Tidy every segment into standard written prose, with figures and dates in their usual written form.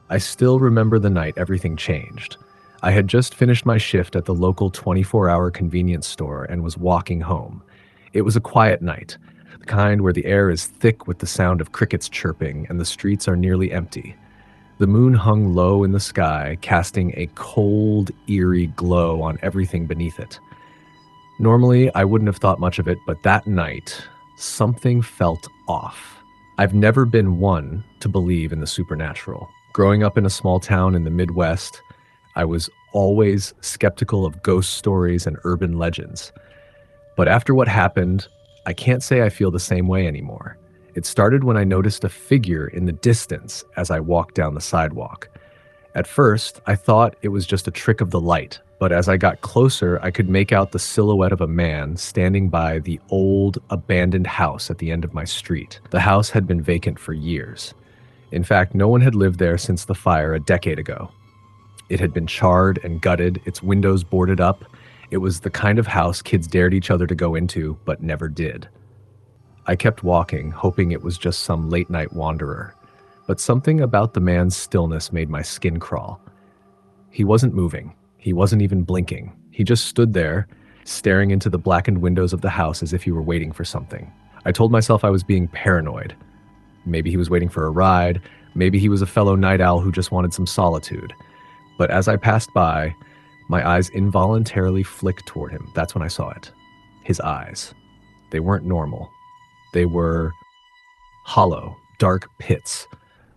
I still remember the night everything changed. I had just finished my shift at the local 24-hour convenience store and was walking home. It was a quiet night, the kind where the air is thick with the sound of crickets chirping and the streets are nearly empty. The moon hung low in the sky, casting a cold, eerie glow on everything beneath it. Normally, I wouldn't have thought much of it, but that night, something felt off. I've never been one to believe in the supernatural. Growing up in a small town in the Midwest, I was always skeptical of ghost stories and urban legends. But after what happened, I can't say I feel the same way anymore. It started when I noticed a figure in the distance as I walked down the sidewalk. At first, I thought it was just a trick of the light, but as I got closer, I could make out the silhouette of a man standing by the old, abandoned house at the end of my street. The house had been vacant for years. In fact, no one had lived there since the fire a decade ago. It had been charred and gutted, its windows boarded up. It was the kind of house kids dared each other to go into, but never did. I kept walking, hoping it was just some late-night wanderer. But something about the man's stillness made my skin crawl. He wasn't moving. He wasn't even blinking. He just stood there, staring into the blackened windows of the house as if he were waiting for something. I told myself I was being paranoid. Maybe he was waiting for a ride. Maybe he was a fellow night owl who just wanted some solitude. But as I passed by, my eyes involuntarily flicked toward him. That's when I saw it. His eyes. They weren't normal. They were hollow, dark pits,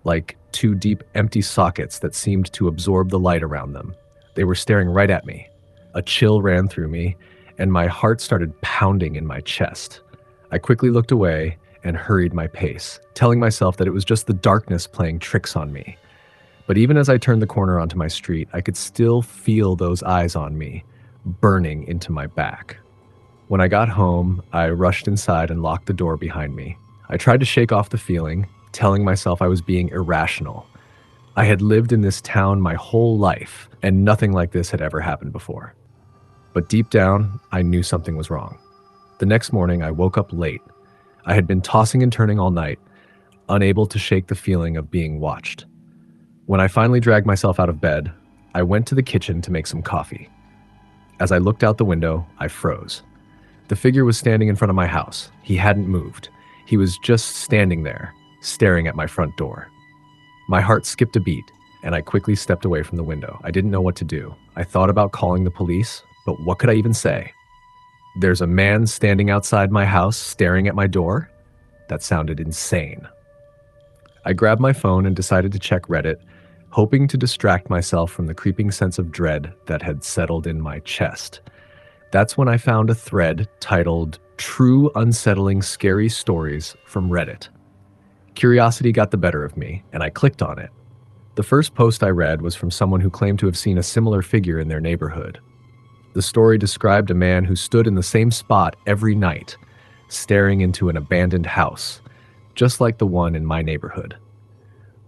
like two deep, empty sockets that seemed to absorb the light around them. They were staring right at me. A chill ran through me, and my heart started pounding in my chest. I quickly looked away and hurried my pace, telling myself that it was just the darkness playing tricks on me. But even as I turned the corner onto my street, I could still feel those eyes on me, burning into my back. When I got home, I rushed inside and locked the door behind me. I tried to shake off the feeling, telling myself I was being irrational. I had lived in this town my whole life, and nothing like this had ever happened before. But deep down, I knew something was wrong. The next morning, I woke up late. I had been tossing and turning all night, unable to shake the feeling of being watched. When I finally dragged myself out of bed, I went to the kitchen to make some coffee. As I looked out the window, I froze. The figure was standing in front of my house. He hadn't moved. He was just standing there, staring at my front door. My heart skipped a beat, and I quickly stepped away from the window. I didn't know what to do. I thought about calling the police, but what could I even say? There's a man standing outside my house staring at my door? That sounded insane. I grabbed my phone and decided to check Reddit, hoping to distract myself from the creeping sense of dread that had settled in my chest. That's when I found a thread titled "True Unsettling Scary Stories" from Reddit. Curiosity got the better of me, and I clicked on it. The first post I read was from someone who claimed to have seen a similar figure in their neighborhood. The story described a man who stood in the same spot every night, staring into an abandoned house, just like the one in my neighborhood.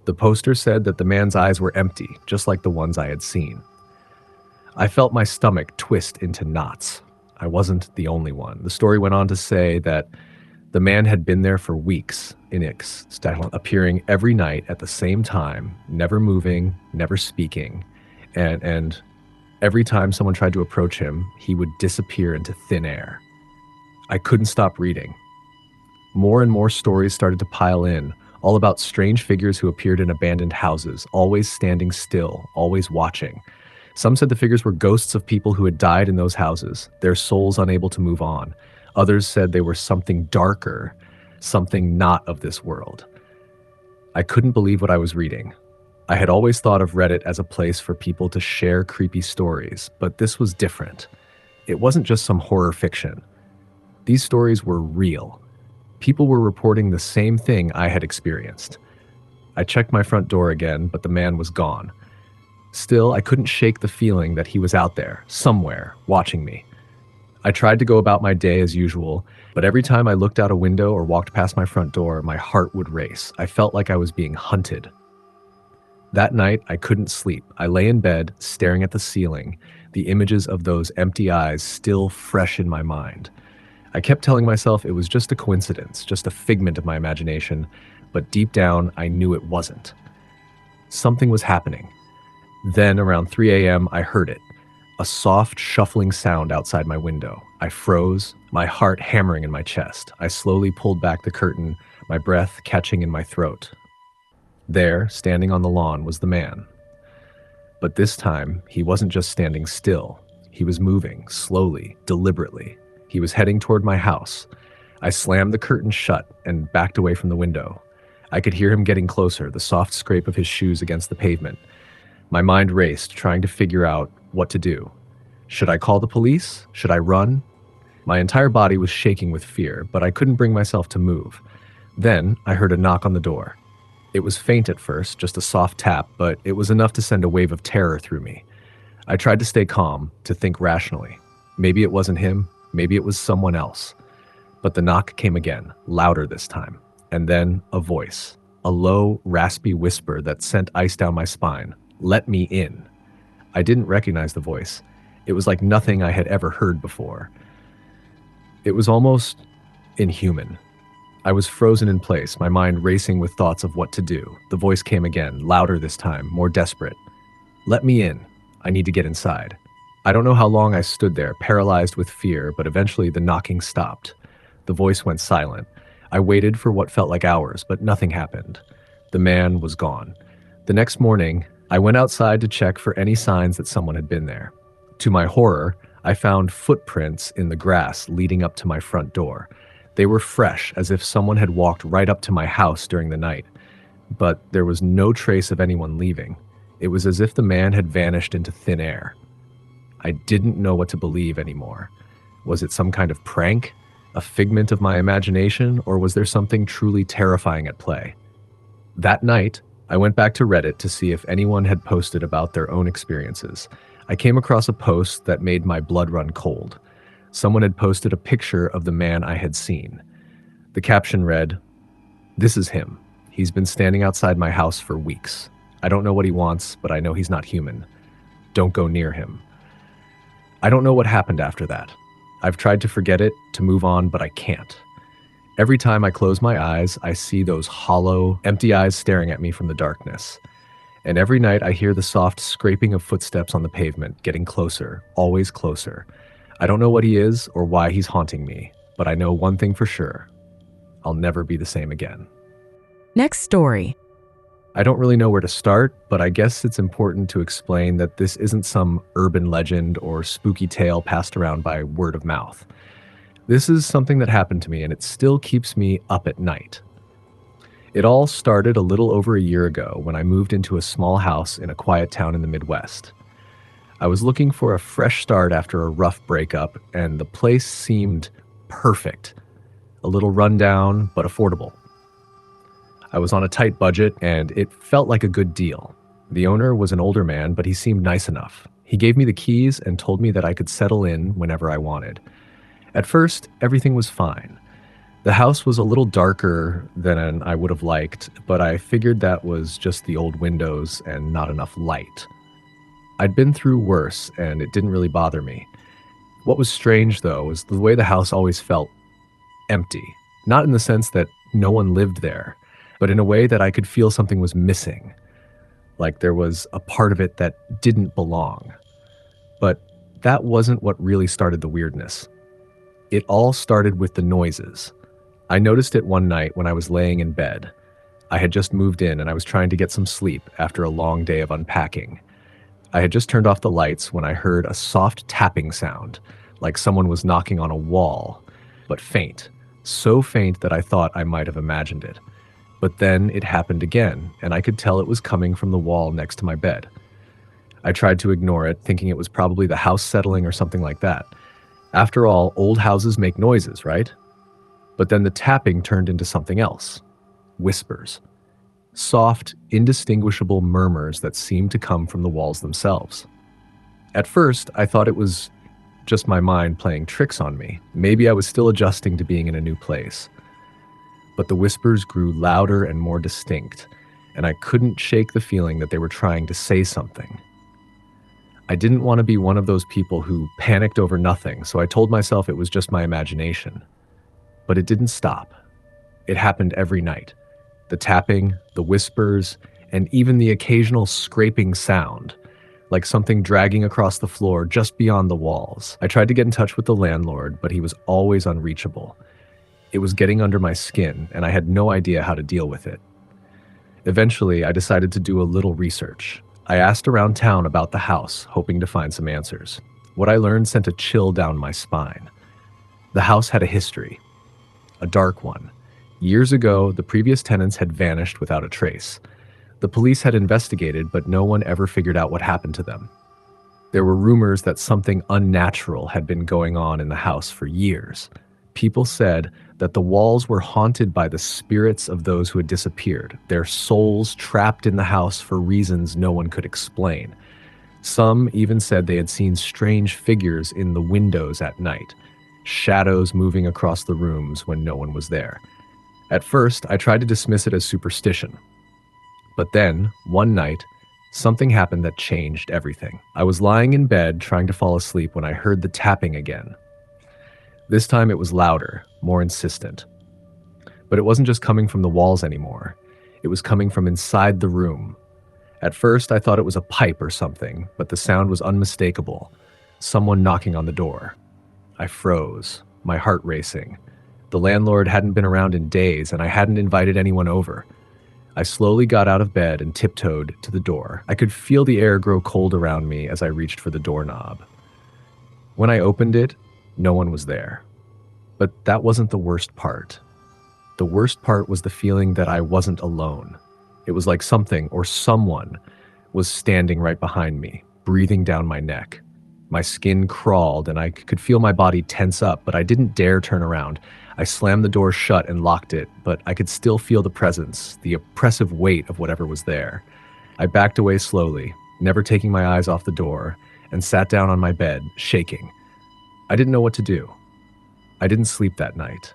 The poster said that the man's eyes were empty, just like the ones I had seen. I felt my stomach twist into knots. I wasn't the only one. The story went on to say that the man had been there for weeks, appearing every night at the same time, never moving, never speaking, and every time someone tried to approach him, he would disappear into thin air. I couldn't stop reading. More and more stories started to pile in, all about strange figures who appeared in abandoned houses, always standing still, always watching. Some said the figures were ghosts of people who had died in those houses, their souls unable to move on. Others said they were something darker, something not of this world. I couldn't believe what I was reading. I had always thought of Reddit as a place for people to share creepy stories, but this was different. It wasn't just some horror fiction. These stories were real. People were reporting the same thing I had experienced. I checked my front door again, but the man was gone. Still, I couldn't shake the feeling that he was out there, somewhere, watching me. I tried to go about my day as usual, but every time I looked out a window or walked past my front door, my heart would race. I felt like I was being hunted. That night, I couldn't sleep. I lay in bed, staring at the ceiling, the images of those empty eyes still fresh in my mind. I kept telling myself it was just a coincidence, just a figment of my imagination, but deep down, I knew it wasn't. Something was happening. Then, around 3 a.m., I heard it. A soft, shuffling sound outside my window. I froze, my heart hammering in my chest. I slowly pulled back the curtain, my breath catching in my throat. There, standing on the lawn, was the man. But this time, he wasn't just standing still. He was moving, slowly, deliberately. He was heading toward my house. I slammed the curtain shut and backed away from the window. I could hear him getting closer, the soft scrape of his shoes against the pavement. My mind raced, trying to figure out what to do. Should I call the police? Should I run? My entire body was shaking with fear, but I couldn't bring myself to move. Then I heard a knock on the door. It was faint at first, just a soft tap, but it was enough to send a wave of terror through me. I tried to stay calm, to think rationally. Maybe it wasn't him, maybe it was someone else. But the knock came again, louder this time. And then a voice, a low, raspy whisper that sent ice down my spine. Let me in. I didn't recognize the voice. It was like nothing I had ever heard before. It was almost inhuman. I was frozen in place, my mind racing with thoughts of what to do. The voice came again, louder this time, more desperate. Let me in. I need to get inside. I don't know how long I stood there, paralyzed with fear, but eventually the knocking stopped. The voice went silent. I waited for what felt like hours, but nothing happened. The man was gone. The next morning, I went outside to check for any signs that someone had been there. To my horror, I found footprints in the grass leading up to my front door. They were fresh, as if someone had walked right up to my house during the night. But there was no trace of anyone leaving. It was as if the man had vanished into thin air. I didn't know what to believe anymore. Was it some kind of prank? A figment of my imagination? Or was there something truly terrifying at play? That night, I went back to Reddit to see if anyone had posted about their own experiences. I came across a post that made my blood run cold. Someone had posted a picture of the man I had seen. The caption read, "This is him. He's been standing outside my house for weeks. I don't know what he wants, but I know he's not human. Don't go near him." I don't know what happened after that. I've tried to forget it, to move on, but I can't. Every time I close my eyes, I see those hollow, empty eyes staring at me from the darkness. And every night I hear the soft scraping of footsteps on the pavement, getting closer, always closer. I don't know what he is or why he's haunting me, but I know one thing for sure. I'll never be the same again. Next story. I don't really know where to start, but I guess it's important to explain that this isn't some urban legend or spooky tale passed around by word of mouth. This is something that happened to me, and it still keeps me up at night. It all started a little over a year ago when I moved into a small house in a quiet town in the Midwest. I was looking for a fresh start after a rough breakup, and the place seemed perfect. A little rundown, but affordable. I was on a tight budget, and it felt like a good deal. The owner was an older man, but he seemed nice enough. He gave me the keys and told me that I could settle in whenever I wanted. At first, everything was fine. The house was a little darker than I would have liked, but I figured that was just the old windows and not enough light. I'd been through worse, and it didn't really bother me. What was strange, though, was the way the house always felt empty. Not in the sense that no one lived there, but in a way that I could feel something was missing. Like there was a part of it that didn't belong. But that wasn't what really started the weirdness. It all started with the noises. I noticed it one night when I was laying in bed. I had just moved in and I was trying to get some sleep after a long day of unpacking. I had just turned off the lights when I heard a soft tapping sound, like someone was knocking on a wall, but faint. So faint that I thought I might have imagined it. But then it happened again, and I could tell it was coming from the wall next to my bed. I tried to ignore it, thinking it was probably the house settling or something like that. After all, old houses make noises, right? But then the tapping turned into something else. Whispers. Soft, indistinguishable murmurs that seemed to come from the walls themselves. At first, I thought it was just my mind playing tricks on me. Maybe I was still adjusting to being in a new place. But the whispers grew louder and more distinct, and I couldn't shake the feeling that they were trying to say something. I didn't want to be one of those people who panicked over nothing, so I told myself it was just my imagination. But it didn't stop. It happened every night. The tapping, the whispers, and even the occasional scraping sound, like something dragging across the floor just beyond the walls. I tried to get in touch with the landlord, but he was always unreachable. It was getting under my skin, and I had no idea how to deal with it. Eventually, I decided to do a little research. I asked around town about the house, hoping to find some answers. What I learned sent a chill down my spine. The house had a history, a dark one. Years ago, the previous tenants had vanished without a trace. The police had investigated, but no one ever figured out what happened to them. There were rumors that something unnatural had been going on in the house for years. People said that the walls were haunted by the spirits of those who had disappeared, their souls trapped in the house for reasons no one could explain. Some even said they had seen strange figures in the windows at night, shadows moving across the rooms when no one was there. At first, I tried to dismiss it as superstition. But then, one night, something happened that changed everything. I was lying in bed trying to fall asleep when I heard the tapping again. This time it was louder, more insistent. But it wasn't just coming from the walls anymore. It was coming from inside the room. At first, I thought it was a pipe or something, but the sound was unmistakable. Someone knocking on the door. I froze, my heart racing. The landlord hadn't been around in days, and I hadn't invited anyone over. I slowly got out of bed and tiptoed to the door. I could feel the air grow cold around me as I reached for the doorknob. When I opened it, no one was there. But that wasn't the worst part. The worst part was the feeling that I wasn't alone. It was like something or someone was standing right behind me, breathing down my neck. My skin crawled and I could feel my body tense up, but I didn't dare turn around. I slammed the door shut and locked it, but I could still feel the presence, the oppressive weight of whatever was there. I backed away slowly, never taking my eyes off the door, and sat down on my bed, shaking. I didn't know what to do. I didn't sleep that night.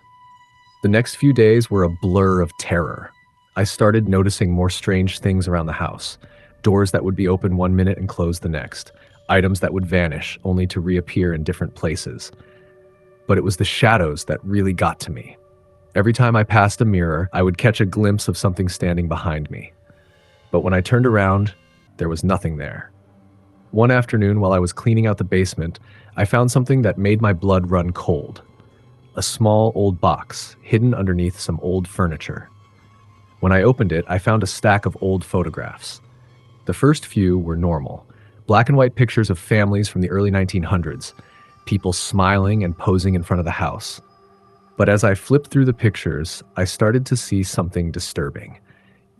The next few days were a blur of terror. I started noticing more strange things around the house. Doors that would be open one minute and close the next. Items that would vanish, only to reappear in different places. But it was the shadows that really got to me. Every time I passed a mirror, I would catch a glimpse of something standing behind me. But when I turned around, there was nothing there. One afternoon, while I was cleaning out the basement, I found something that made my blood run cold. A small old box, hidden underneath some old furniture. When I opened it, I found a stack of old photographs. The first few were normal. Black and white pictures of families from the early 1900s, people smiling and posing in front of the house. But as I flipped through the pictures, I started to see something disturbing.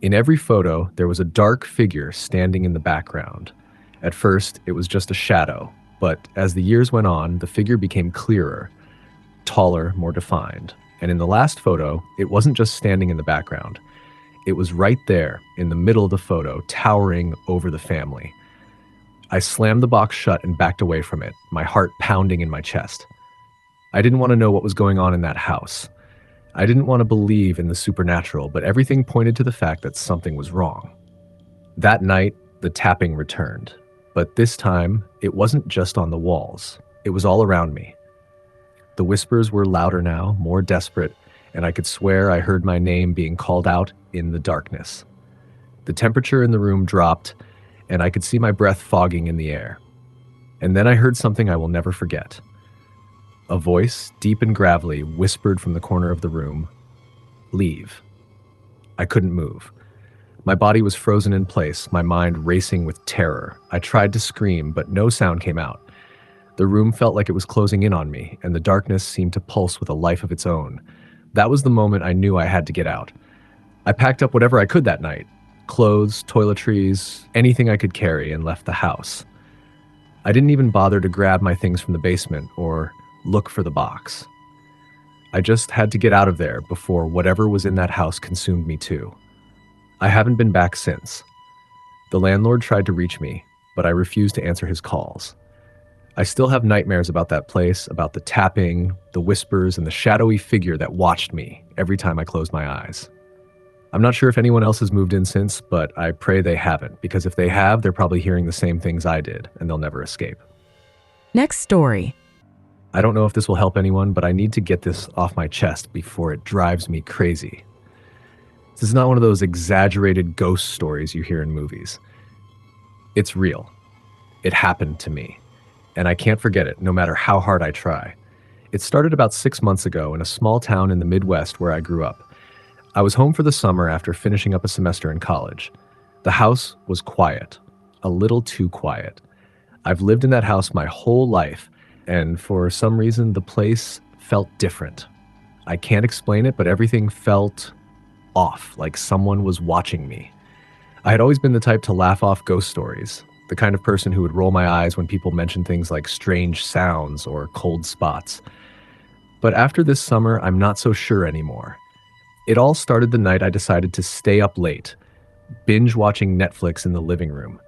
In every photo, there was a dark figure standing in the background. At first, it was just a shadow, but as the years went on, the figure became clearer, taller, more defined. And in the last photo, it wasn't just standing in the background. It was right there, in the middle of the photo, towering over the family. I slammed the box shut and backed away from it, my heart pounding in my chest. I didn't want to know what was going on in that house. I didn't want to believe in the supernatural, but everything pointed to the fact that something was wrong. That night, the tapping returned. But this time, it wasn't just on the walls. It was all around me. The whispers were louder now, more desperate, and I could swear I heard my name being called out in the darkness. The temperature in the room dropped, and I could see my breath fogging in the air. And then I heard something I will never forget. A voice, deep and gravelly, whispered from the corner of the room, "Leave." I couldn't move. My body was frozen in place, my mind racing with terror. I tried to scream, but no sound came out. The room felt like it was closing in on me, and the darkness seemed to pulse with a life of its own. That was the moment I knew I had to get out. I packed up whatever I could that night. Clothes, toiletries, anything I could carry, and left the house. I didn't even bother to grab my things from the basement or look for the box. I just had to get out of there before whatever was in that house consumed me too. I haven't been back since. The landlord tried to reach me, but I refused to answer his calls. I still have nightmares about that place, about the tapping, the whispers, and the shadowy figure that watched me every time I closed my eyes. I'm not sure if anyone else has moved in since, but I pray they haven't, because if they have, they're probably hearing the same things I did, and they'll never escape. Next story. I don't know if this will help anyone, but I need to get this off my chest before it drives me crazy. This is not one of those exaggerated ghost stories you hear in movies. It's real. It happened to me, and I can't forget it no matter how hard I try. It started about 6 months ago in a small town in the Midwest where I grew up. I was home for the summer after finishing up a semester in college. The house was quiet, a little too quiet. I've lived in that house my whole life, and for some reason, the place felt different. I can't explain it, but everything felt off, like someone was watching me. I had always been the type to laugh off ghost stories, the kind of person who would roll my eyes when people mentioned things like strange sounds or cold spots. But after this summer, I'm not so sure anymore. It all started the night I decided to stay up late, binge watching Netflix in the living room.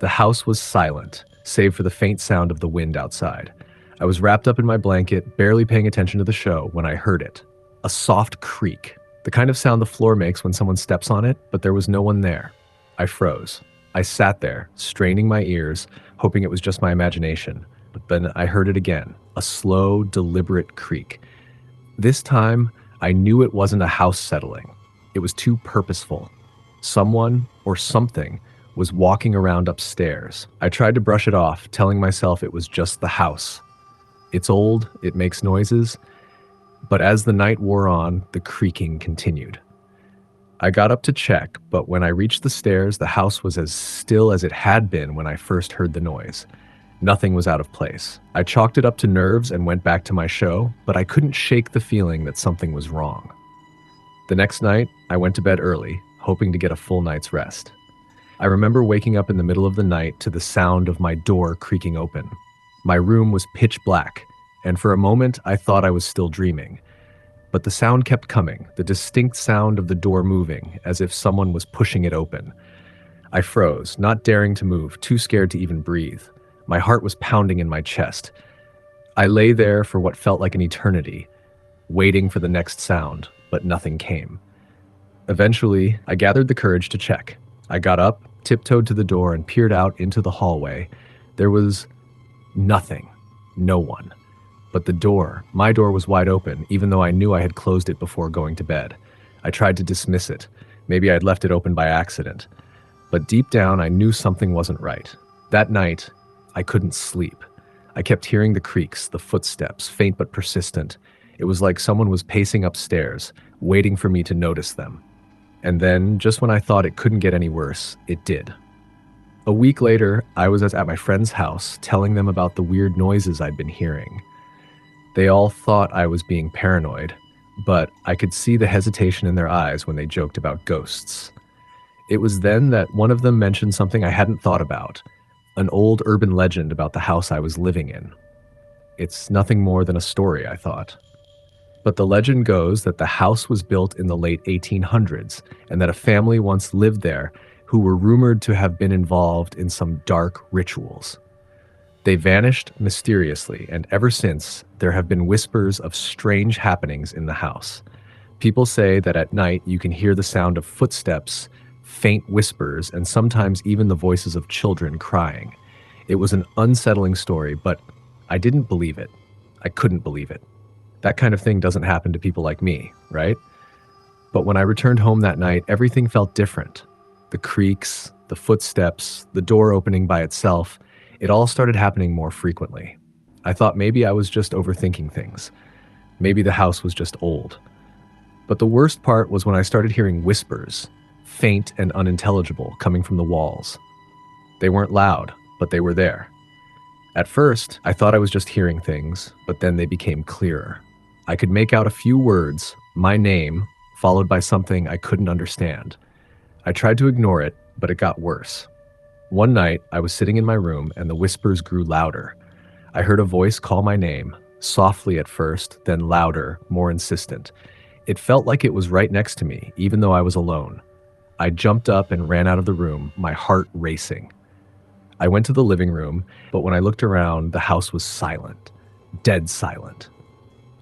The house was silent, save for the faint sound of the wind outside. I was wrapped up in my blanket, barely paying attention to the show, when I heard it. A soft creak, the kind of sound the floor makes when someone steps on it, but there was no one there. I froze. I sat there, straining my ears, hoping it was just my imagination. But then I heard it again, a slow, deliberate creak. This time, I knew it wasn't a house settling. It was too purposeful. Someone, or something, was walking around upstairs. I tried to brush it off, telling myself it was just the house. It's old, it makes noises, but as the night wore on, the creaking continued. I got up to check, but when I reached the stairs, the house was as still as it had been when I first heard the noise. Nothing was out of place. I chalked it up to nerves and went back to my show, but I couldn't shake the feeling that something was wrong. The next night, I went to bed early, hoping to get a full night's rest. I remember waking up in the middle of the night to the sound of my door creaking open. My room was pitch black, and for a moment I thought I was still dreaming. But the sound kept coming, the distinct sound of the door moving, as if someone was pushing it open. I froze, not daring to move, too scared to even breathe. My heart was pounding in my chest. I lay there for what felt like an eternity, waiting for the next sound, but nothing came. Eventually, I gathered the courage to check. I got up, tiptoed to the door, and peered out into the hallway. There was nothing, no one. But the door, my door, was wide open, even though I knew I had closed it before going to bed. I tried to dismiss it. Maybe I had left it open by accident. But deep down, I knew something wasn't right. That night, I couldn't sleep. I kept hearing the creaks, the footsteps, faint but persistent. It was like someone was pacing upstairs, waiting for me to notice them. And then, just when I thought it couldn't get any worse, it did. A week later, I was at my friend's house, telling them about the weird noises I'd been hearing. They all thought I was being paranoid, but I could see the hesitation in their eyes when they joked about ghosts. It was then that one of them mentioned something I hadn't thought about, an old urban legend about the house I was living in. It's nothing more than a story, I thought. But the legend goes that the house was built in the late 1800s and that a family once lived there who were rumored to have been involved in some dark rituals. They vanished mysteriously, and ever since, there have been whispers of strange happenings in the house. People say that at night you can hear the sound of footsteps, faint whispers, and sometimes even the voices of children crying. It was an unsettling story, but I didn't believe it. I couldn't believe it. That kind of thing doesn't happen to people like me, right? But when I returned home that night, everything felt different. The creaks, the footsteps, the door opening by itself, it all started happening more frequently. I thought maybe I was just overthinking things. Maybe the house was just old. But the worst part was when I started hearing whispers, faint and unintelligible, coming from the walls. They weren't loud, but they were there. At first, I thought I was just hearing things, but then they became clearer. I could make out a few words, my name, followed by something I couldn't understand. I tried to ignore it, but it got worse. One night, I was sitting in my room and the whispers grew louder. I heard a voice call my name, softly at first, then louder, more insistent. It felt like it was right next to me, even though I was alone. I jumped up and ran out of the room, my heart racing. I went to the living room, but when I looked around, the house was silent, dead silent.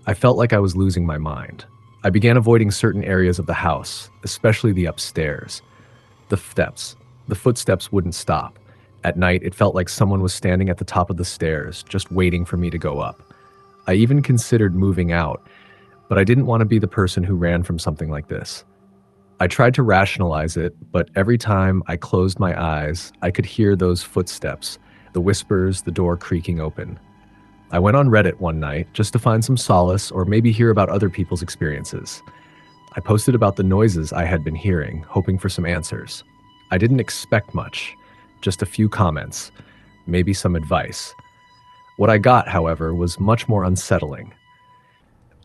I felt like I was losing my mind. I began avoiding certain areas of the house, especially the upstairs. The footsteps wouldn't stop. At night, it felt like someone was standing at the top of the stairs, just waiting for me to go up. I even considered moving out, but I didn't want to be the person who ran from something like this. I tried to rationalize it, but every time I closed my eyes, I could hear those footsteps, the whispers, the door creaking open. I went on Reddit one night just to find some solace or maybe hear about other people's experiences. I posted about the noises I had been hearing, hoping for some answers. I didn't expect much, just a few comments, maybe some advice. What I got, however, was much more unsettling.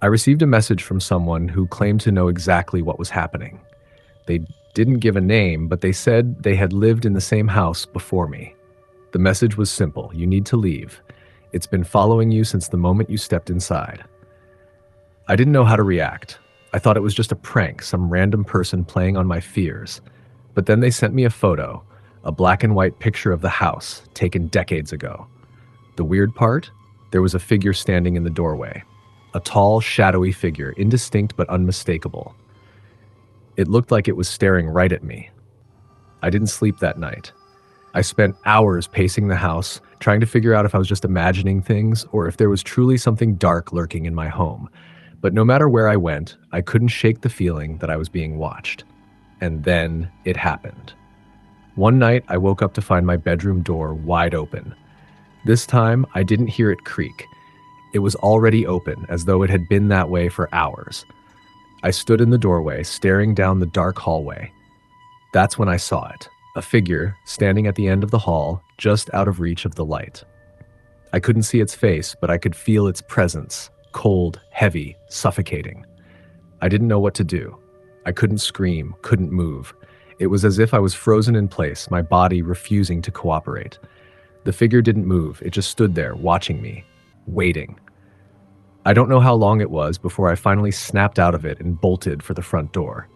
I received a message from someone who claimed to know exactly what was happening. They didn't give a name, but they said they had lived in the same house before me. The message was simple: you need to leave. It's been following you since the moment you stepped inside. I didn't know how to react. I thought it was just a prank, some random person playing on my fears. But then they sent me a photo, a black and white picture of the house, taken decades ago. The weird part? There was a figure standing in the doorway. A tall, shadowy figure, indistinct but unmistakable. It looked like it was staring right at me. I didn't sleep that night. I spent hours pacing the house, trying to figure out if I was just imagining things or if there was truly something dark lurking in my home. But no matter where I went, I couldn't shake the feeling that I was being watched. And then it happened. One night, I woke up to find my bedroom door wide open. This time, I didn't hear it creak. It was already open, as though it had been that way for hours. I stood in the doorway, staring down the dark hallway. That's when I saw it, a figure standing at the end of the hall, just out of reach of the light. I couldn't see its face, but I could feel its presence, cold, heavy, suffocating. I didn't know what to do. I couldn't scream, couldn't move. It was as if I was frozen in place, my body refusing to cooperate. The figure didn't move, it just stood there, watching me, waiting. I don't know how long it was before I finally snapped out of it and bolted for the front door.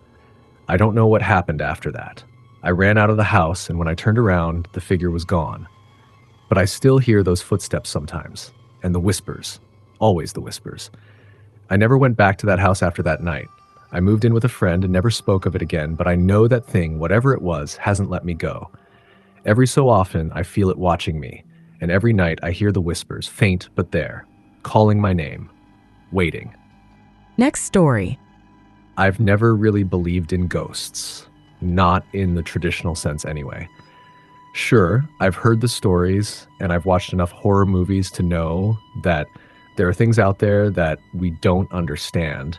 I don't know what happened after that. I ran out of the house, and when I turned around, the figure was gone. But I still hear those footsteps sometimes, and the whispers, always the whispers. I never went back to that house after that night. I moved in with a friend and never spoke of it again, but I know that thing, whatever it was, hasn't let me go. Every so often, I feel it watching me, and every night I hear the whispers, faint but there, calling my name, waiting. Next story. I've never really believed in ghosts, not in the traditional sense anyway. Sure, I've heard the stories, and I've watched enough horror movies to know that there are things out there that we don't understand,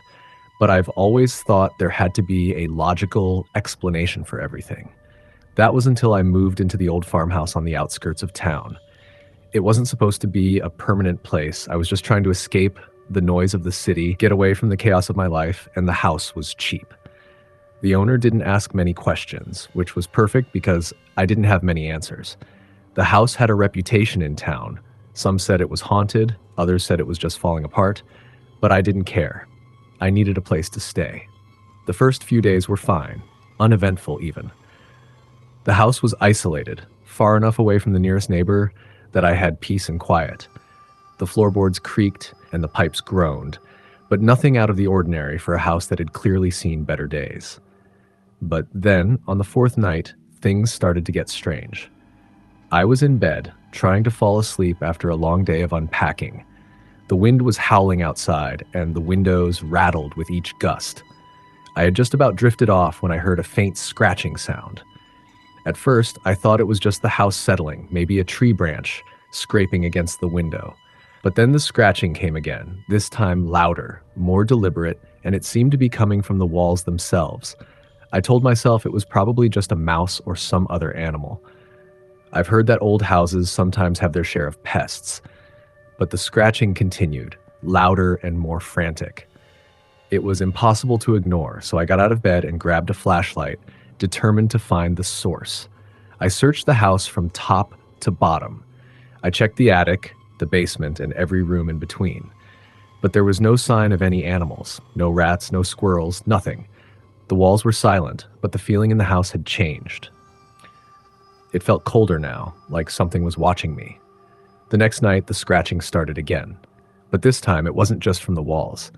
but I've always thought there had to be a logical explanation for everything. That was until I moved into the old farmhouse on the outskirts of town. It wasn't supposed to be a permanent place. I was just trying to escape the noise of the city, get away from the chaos of my life, and the house was cheap. The owner didn't ask many questions, which was perfect because I didn't have many answers. The house had a reputation in town. Some said it was haunted, others said it was just falling apart, but I didn't care. I needed a place to stay. The first few days were fine, uneventful even. The house was isolated, far enough away from the nearest neighbor that I had peace and quiet. The floorboards creaked and the pipes groaned, but nothing out of the ordinary for a house that had clearly seen better days. But then, on the fourth night, things started to get strange. I was in bed, trying to fall asleep after a long day of unpacking. The wind was howling outside, and the windows rattled with each gust. I had just about drifted off when I heard a faint scratching sound. At first, I thought it was just the house settling, maybe a tree branch scraping against the window. But then the scratching came again, this time louder, more deliberate, and it seemed to be coming from the walls themselves. I told myself it was probably just a mouse or some other animal. I've heard that old houses sometimes have their share of pests, but the scratching continued, louder and more frantic. It was impossible to ignore, so I got out of bed and grabbed a flashlight, determined to find the source. I searched the house from top to bottom. I checked the attic, the basement, and every room in between. But there was no sign of any animals, no rats, no squirrels, nothing. The walls were silent, but the feeling in the house had changed. It felt colder now, like something was watching me. The next night, the scratching started again. But this time, it wasn't just from the walls.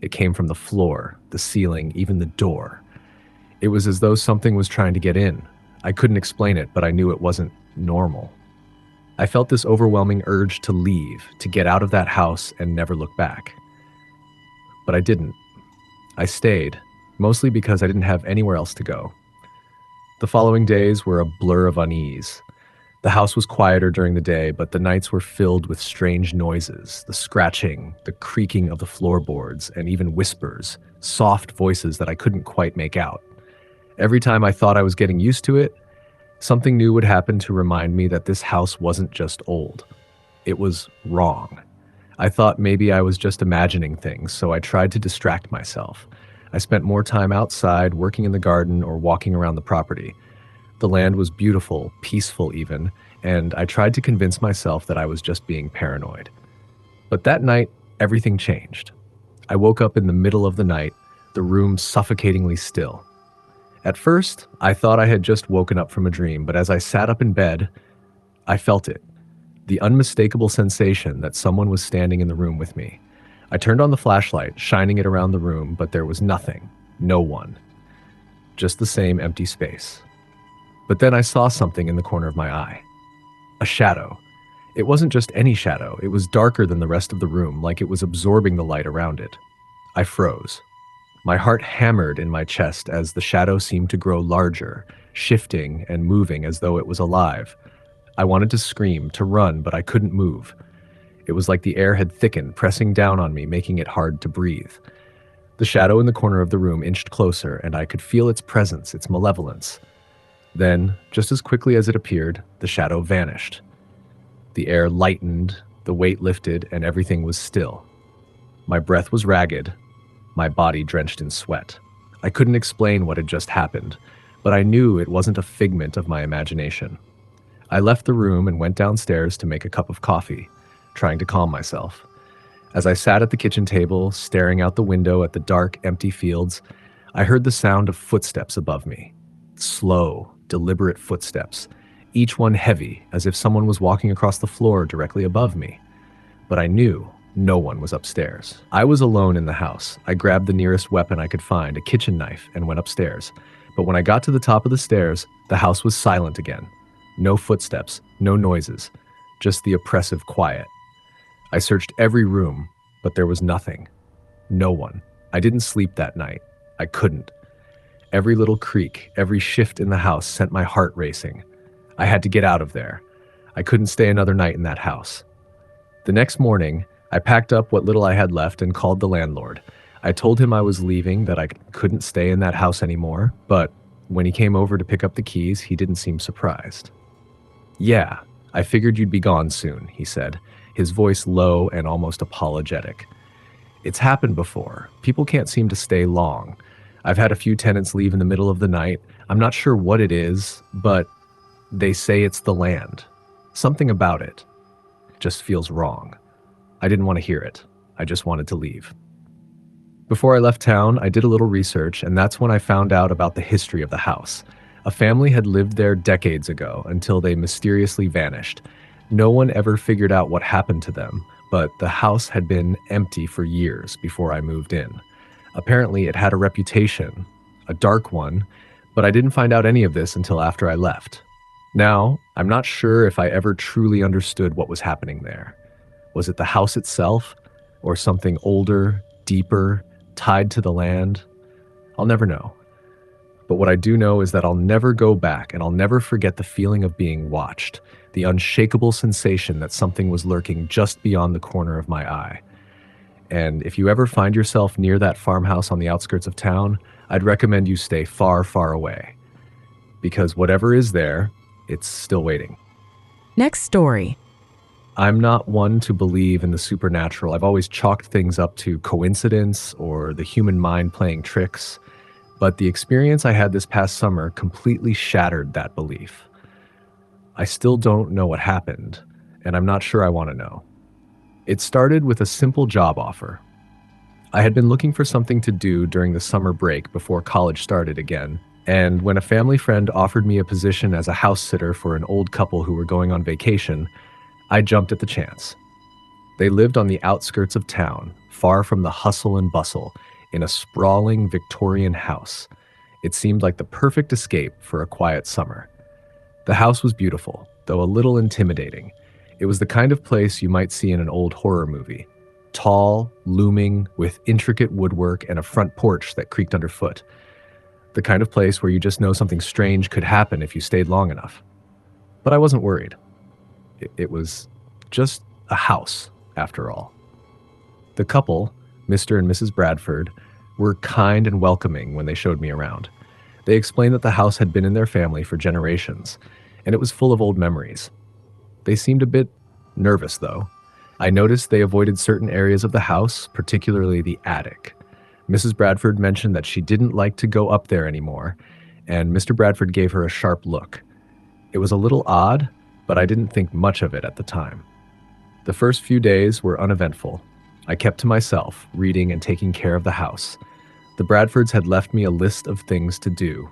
It came from the floor, the ceiling, even the door. It was as though something was trying to get in. I couldn't explain it, but I knew it wasn't normal. I felt this overwhelming urge to leave, to get out of that house and never look back. But I didn't. I stayed, mostly because I didn't have anywhere else to go. The following days were a blur of unease. The house was quieter during the day, but the nights were filled with strange noises, the scratching, the creaking of the floorboards, and even whispers, soft voices that I couldn't quite make out. Every time I thought I was getting used to it, something new would happen to remind me that this house wasn't just old. It was wrong. I thought maybe I was just imagining things, so I tried to distract myself. I spent more time outside, working in the garden, or walking around the property. The land was beautiful, peaceful even, and I tried to convince myself that I was just being paranoid. But that night, everything changed. I woke up in the middle of the night, the room suffocatingly still. At first, I thought I had just woken up from a dream, but as I sat up in bed, I felt it. The unmistakable sensation that someone was standing in the room with me. I turned on the flashlight, shining it around the room, but there was nothing, no one. Just the same empty space. But then I saw something in the corner of my eye. A shadow. It wasn't just any shadow, it was darker than the rest of the room, like it was absorbing the light around it. I froze. My heart hammered in my chest as the shadow seemed to grow larger, shifting and moving as though it was alive. I wanted to scream, to run, but I couldn't move. It was like the air had thickened, pressing down on me, making it hard to breathe. The shadow in the corner of the room inched closer, and I could feel its presence, its malevolence. Then, just as quickly as it appeared, the shadow vanished. The air lightened, the weight lifted, and everything was still. My breath was ragged, my body drenched in sweat. I couldn't explain what had just happened, but I knew it wasn't a figment of my imagination. I left the room and went downstairs to make a cup of coffee, trying to calm myself. As I sat at the kitchen table, staring out the window at the dark, empty fields, I heard the sound of footsteps above me. Slow, deliberate footsteps, each one heavy, as if someone was walking across the floor directly above me. But I knew no one was upstairs. I was alone in the house. I grabbed the nearest weapon I could find, a kitchen knife, and went upstairs. But when I got to the top of the stairs, the house was silent again. No footsteps, no noises, just the oppressive quiet. I searched every room, but there was nothing. No one. I didn't sleep that night. I couldn't. Every little creak, every shift in the house sent my heart racing. I had to get out of there. I couldn't stay another night in that house. The next morning, I packed up what little I had left and called the landlord. I told him I was leaving, that I couldn't stay in that house anymore, but when he came over to pick up the keys, he didn't seem surprised. "Yeah, I figured you'd be gone soon," he said, his voice low and almost apologetic. "It's happened before. People can't seem to stay long. I've had a few tenants leave in the middle of the night. I'm not sure what it is, but they say it's the land. Something about it just feels wrong." I didn't want to hear it. I just wanted to leave. Before I left town, I did a little research, and that's when I found out about the history of the house. A family had lived there decades ago until they mysteriously vanished. No one ever figured out what happened to them, but the house had been empty for years before I moved in. Apparently, it had a reputation, a dark one, but I didn't find out any of this until after I left. Now, I'm not sure if I ever truly understood what was happening there. Was it the house itself, or something older, deeper, tied to the land? I'll never know. But what I do know is that I'll never go back, and I'll never forget the feeling of being watched, the unshakable sensation that something was lurking just beyond the corner of my eye. And if you ever find yourself near that farmhouse on the outskirts of town, I'd recommend you stay far, far away. Because whatever is there, it's still waiting. Next story. I'm not one to believe in the supernatural. I've always chalked things up to coincidence or the human mind playing tricks. But the experience I had this past summer completely shattered that belief. I still don't know what happened, and I'm not sure I want to know. It started with a simple job offer. I had been looking for something to do during the summer break before college started again, and when a family friend offered me a position as a house sitter for an old couple who were going on vacation, I jumped at the chance. They lived on the outskirts of town, far from the hustle and bustle, in a sprawling Victorian house. It seemed like the perfect escape for a quiet summer. The house was beautiful, though a little intimidating. It was the kind of place you might see in an old horror movie. tall, looming, with intricate woodwork and a front porch that creaked underfoot. The kind of place where you just know something strange could happen if you stayed long enough. But I wasn't worried. It was just a house, after all. The couple, Mr. and Mrs. Bradford, were kind and welcoming when they showed me around. They explained that the house had been in their family for generations, and it was full of old memories. They seemed a bit nervous, though. I noticed they avoided certain areas of the house, particularly the attic. Mrs. Bradford mentioned that she didn't like to go up there anymore, and Mr. Bradford gave her a sharp look. It was a little odd, but I didn't think much of it at the time. The first few days were uneventful. I kept to myself, reading and taking care of the house. The Bradfords had left me a list of things to do: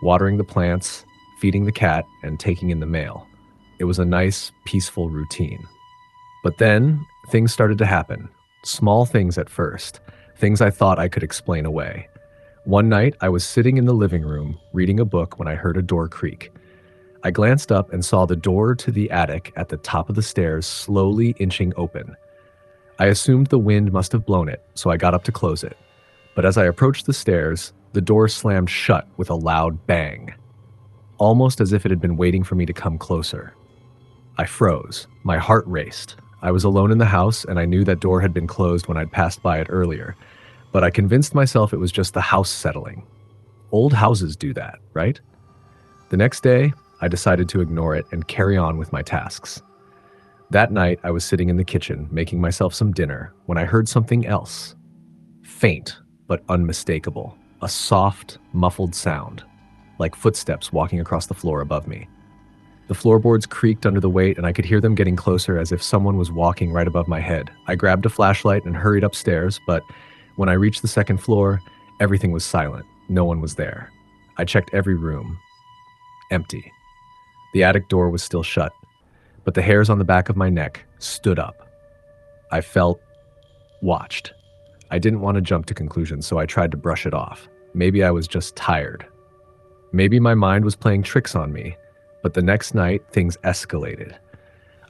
watering the plants, feeding the cat, and taking in the mail. It was a nice, peaceful routine. But then, things started to happen. Small things at first, things I thought I could explain away. One night, I was sitting in the living room, reading a book, when I heard a door creak. I glanced up and saw the door to the attic at the top of the stairs slowly inching open. I assumed the wind must have blown it, so I got up to close it. But as I approached the stairs, the door slammed shut with a loud bang, almost as if it had been waiting for me to come closer. I froze. My heart raced. I was alone in the house, and I knew that door had been closed when I'd passed by it earlier. But I convinced myself it was just the house settling. Old houses do that, right? The next day, I decided to ignore it and carry on with my tasks. That night, I was sitting in the kitchen, making myself some dinner, when I heard something else. Faint, but unmistakable. A soft, muffled sound, like footsteps walking across the floor above me. The floorboards creaked under the weight, and I could hear them getting closer, as if someone was walking right above my head. I grabbed a flashlight and hurried upstairs, but when I reached the second floor, everything was silent. No one was there. I checked every room. Empty. The attic door was still shut, but the hairs on the back of my neck stood up. I felt watched. I didn't want to jump to conclusions, so I tried to brush it off. Maybe I was just tired. Maybe my mind was playing tricks on me, but the next night, things escalated.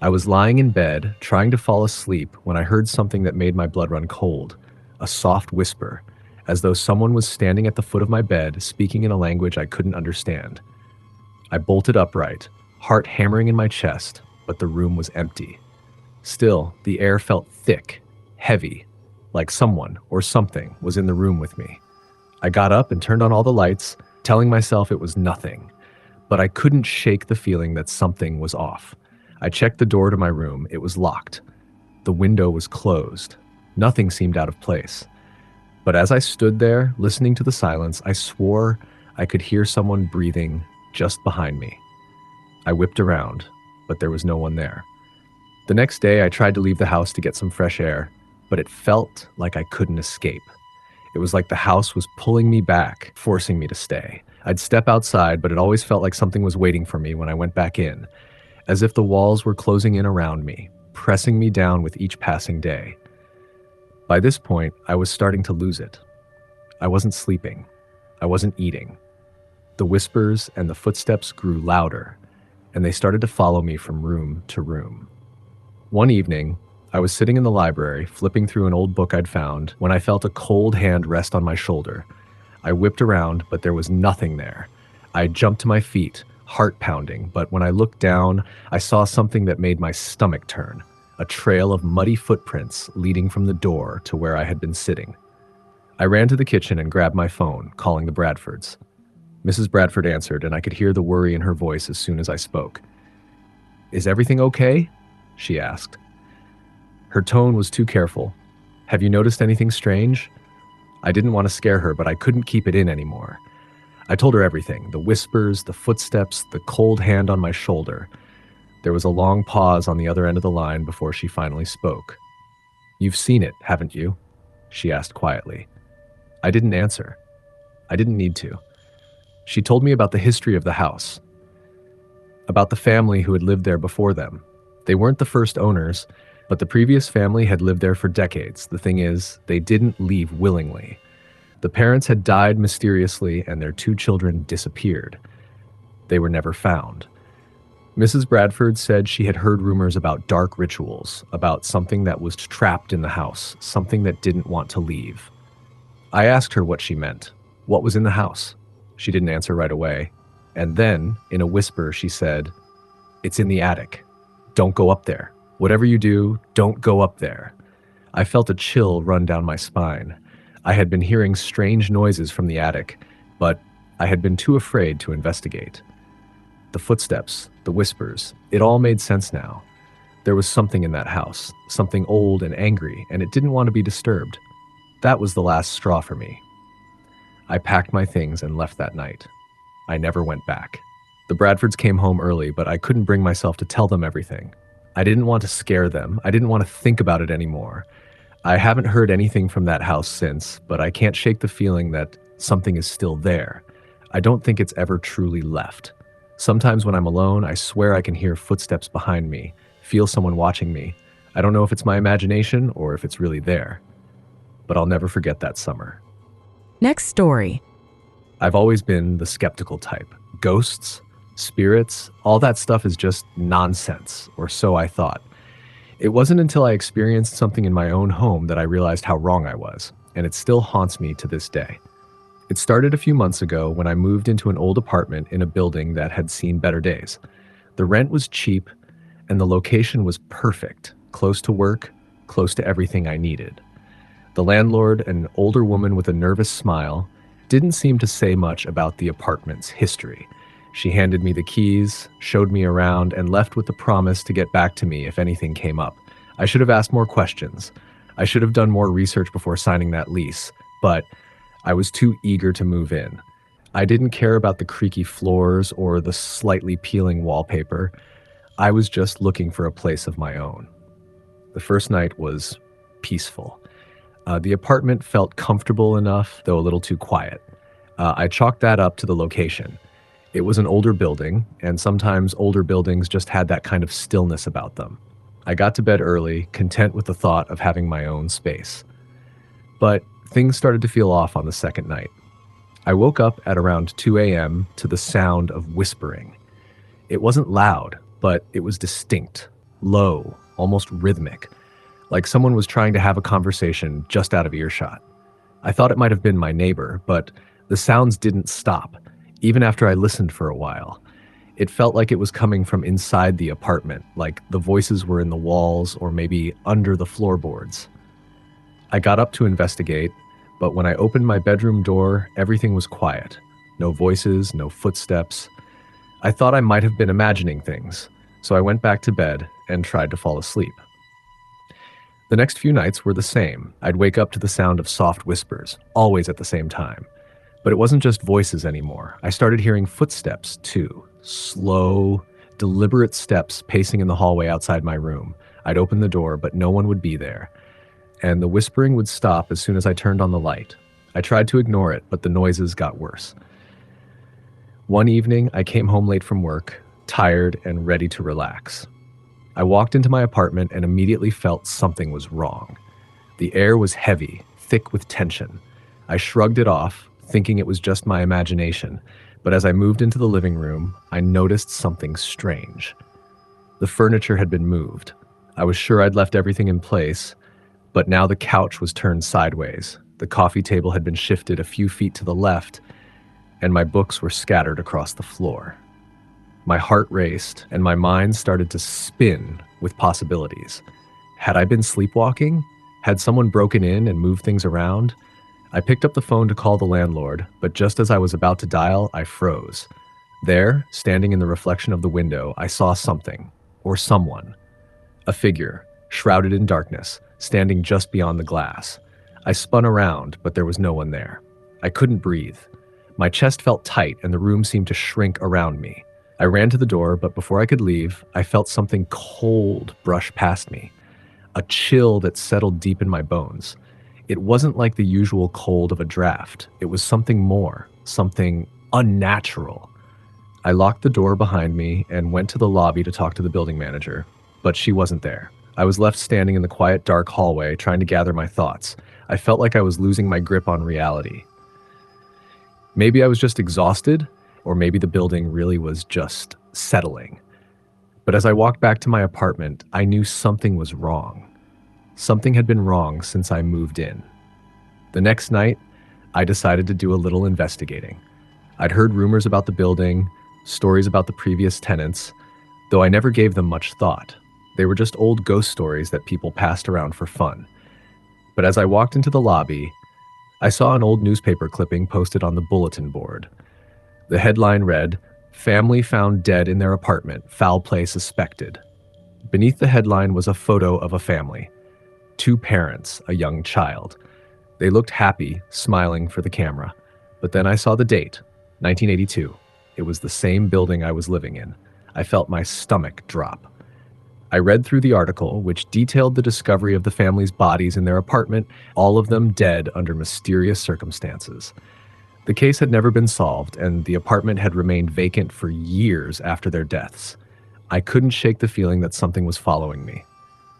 I was lying in bed, trying to fall asleep, when I heard something that made my blood run cold. A soft whisper, as though someone was standing at the foot of my bed, speaking in a language I couldn't understand. I bolted upright, heart hammering in my chest, but the room was empty. Still, the air felt thick, heavy, like someone or something was in the room with me. I got up and turned on all the lights, telling myself it was nothing, but I couldn't shake the feeling that something was off. I checked the door to my room. It was locked. The window was closed. Nothing seemed out of place. But as I stood there, listening to the silence, I swore I could hear someone breathing just behind me. I whipped around, but there was no one there. The next day, I tried to leave the house to get some fresh air, but it felt like I couldn't escape. It was like the house was pulling me back, forcing me to stay. I'd step outside, but it always felt like something was waiting for me when I went back in, as if the walls were closing in around me, pressing me down with each passing day. By this point, I was starting to lose it. I wasn't sleeping. I wasn't eating. The whispers and the footsteps grew louder, and they started to follow me from room to room. One evening, I was sitting in the library, flipping through an old book I'd found, when I felt a cold hand rest on my shoulder. I whipped around, but there was nothing there. I jumped to my feet, heart pounding, but when I looked down, I saw something that made my stomach turn, a trail of muddy footprints leading from the door to where I had been sitting. I ran to the kitchen and grabbed my phone, calling the Bradfords. Mrs. Bradford answered, and I could hear the worry in her voice as soon as I spoke. "Is everything okay?" she asked. Her tone was too careful. "Have you noticed anything strange?" I didn't want to scare her, but I couldn't keep it in anymore. I told her everything: the whispers, the footsteps, the cold hand on my shoulder. There was a long pause on the other end of the line before she finally spoke. "You've seen it, haven't you?" she asked quietly. I didn't answer. I didn't need to. She told me about the history of the house, about the family who had lived there before them. They weren't the first owners, but the previous family had lived there for decades. The thing is, they didn't leave willingly. The parents had died mysteriously, and their 2 children disappeared. They were never found. Mrs. Bradford said she had heard rumors about dark rituals, about something that was trapped in the house, something that didn't want to leave. I asked her what she meant. What was in the house? She didn't answer right away. And then, in a whisper, she said, "It's in the attic. Don't go up there. Whatever you do, don't go up there." I felt a chill run down my spine. I had been hearing strange noises from the attic, but I had been too afraid to investigate. The footsteps, the whispers, it all made sense now. There was something in that house, something old and angry, and it didn't want to be disturbed. That was the last straw for me. I packed my things and left that night. I never went back. The Bradfords came home early, but I couldn't bring myself to tell them everything. I didn't want to scare them. I didn't want to think about it anymore. I haven't heard anything from that house since, but I can't shake the feeling that something is still there. I don't think it's ever truly left. Sometimes when I'm alone, I swear I can hear footsteps behind me, feel someone watching me. I don't know if it's my imagination or if it's really there. But I'll never forget that summer. Next story. I've always been the skeptical type. Ghosts, spirits, all that stuff is just nonsense, or so I thought. It wasn't until I experienced something in my own home that I realized how wrong I was, and it still haunts me to this day. It started a few months ago when I moved into an old apartment in a building that had seen better days. The rent was cheap, and the location was perfect, close to work, close to everything I needed. The landlord, an older woman with a nervous smile, didn't seem to say much about the apartment's history. She handed me the keys, showed me around, and left with the promise to get back to me if anything came up. I should have asked more questions. I should have done more research before signing that lease, but I was too eager to move in. I didn't care about the creaky floors or the slightly peeling wallpaper. I was just looking for a place of my own. The first night was peaceful. The apartment felt comfortable enough, though a little too quiet. I chalked that up to the location. It was an older building, and sometimes older buildings just had that kind of stillness about them. I got to bed early, content with the thought of having my own space. But things started to feel off on the second night. I woke up at around 2 a.m. to the sound of whispering. It wasn't loud, but it was distinct, low, almost rhythmic, like someone was trying to have a conversation just out of earshot. I thought it might have been my neighbor, but the sounds didn't stop, even after I listened for a while. It felt like it was coming from inside the apartment, like the voices were in the walls or maybe under the floorboards. I got up to investigate, but when I opened my bedroom door, everything was quiet. No voices, no footsteps. I thought I might have been imagining things, so I went back to bed and tried to fall asleep. The next few nights were the same. I'd wake up to the sound of soft whispers, always at the same time. But it wasn't just voices anymore. I started hearing footsteps, too. Slow, deliberate steps pacing in the hallway outside my room. I'd open the door, but no one would be there. And the whispering would stop as soon as I turned on the light. I tried to ignore it, but the noises got worse. One evening, I came home late from work, tired and ready to relax. I walked into my apartment and immediately felt something was wrong. The air was heavy, thick with tension. I shrugged it off, thinking it was just my imagination, but as I moved into the living room, I noticed something strange. The furniture had been moved. I was sure I'd left everything in place, but now the couch was turned sideways. The coffee table had been shifted a few feet to the left, and my books were scattered across the floor. My heart raced, and my mind started to spin with possibilities. Had I been sleepwalking? Had someone broken in and moved things around? I picked up the phone to call the landlord, but just as I was about to dial, I froze. There, standing in the reflection of the window, I saw something, or someone. A figure, shrouded in darkness, standing just beyond the glass. I spun around, but there was no one there. I couldn't breathe. My chest felt tight, and the room seemed to shrink around me. I ran to the door, but before I could leave, I felt something cold brush past me. A chill that settled deep in my bones. It wasn't like the usual cold of a draft. It was something more, something unnatural. I locked the door behind me and went to the lobby to talk to the building manager, but she wasn't there. I was left standing in the quiet, dark hallway, trying to gather my thoughts. I felt like I was losing my grip on reality. Maybe I was just exhausted, or maybe the building really was just settling. But as I walked back to my apartment, I knew something was wrong. Something had been wrong since I moved in. The next night, I decided to do a little investigating. I'd heard rumors about the building, stories about the previous tenants, though I never gave them much thought. They were just old ghost stories that people passed around for fun. But as I walked into the lobby, I saw an old newspaper clipping posted on the bulletin board. The headline read, "Family found dead in their apartment, foul play suspected." Beneath the headline was a photo of a family. Two parents, a young child. They looked happy, smiling for the camera. But then I saw the date, 1982. It was the same building I was living in. I felt my stomach drop. I read through the article, which detailed the discovery of the family's bodies in their apartment, all of them dead under mysterious circumstances. The case had never been solved, and the apartment had remained vacant for years after their deaths. I couldn't shake the feeling that something was following me.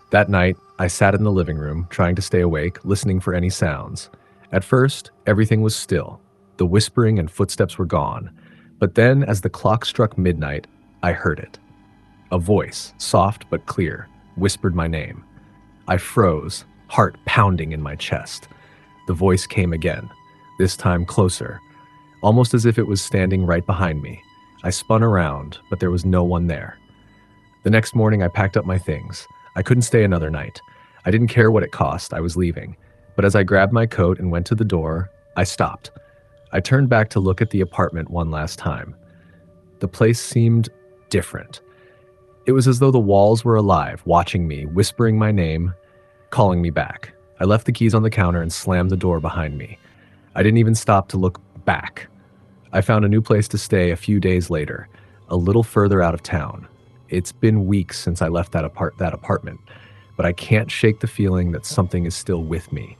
That night, I sat in the living room, trying to stay awake, listening for any sounds. At first, everything was still. The whispering and footsteps were gone. But then, as the clock struck midnight, I heard it. A voice, soft but clear, whispered my name. I froze, heart pounding in my chest. The voice came again, this time closer, almost as if it was standing right behind me. I spun around, but there was no one there. The next morning, I packed up my things. I couldn't stay another night. I didn't care what it cost, I was leaving. But as I grabbed my coat and went to the door, I stopped. I turned back to look at the apartment one last time. The place seemed different. It was as though the walls were alive, watching me, whispering my name, calling me back. I left the keys on the counter and slammed the door behind me. I didn't even stop to look back. I found a new place to stay a few days later, a little further out of town. It's been weeks since I left that apartment, but I can't shake the feeling that something is still with me.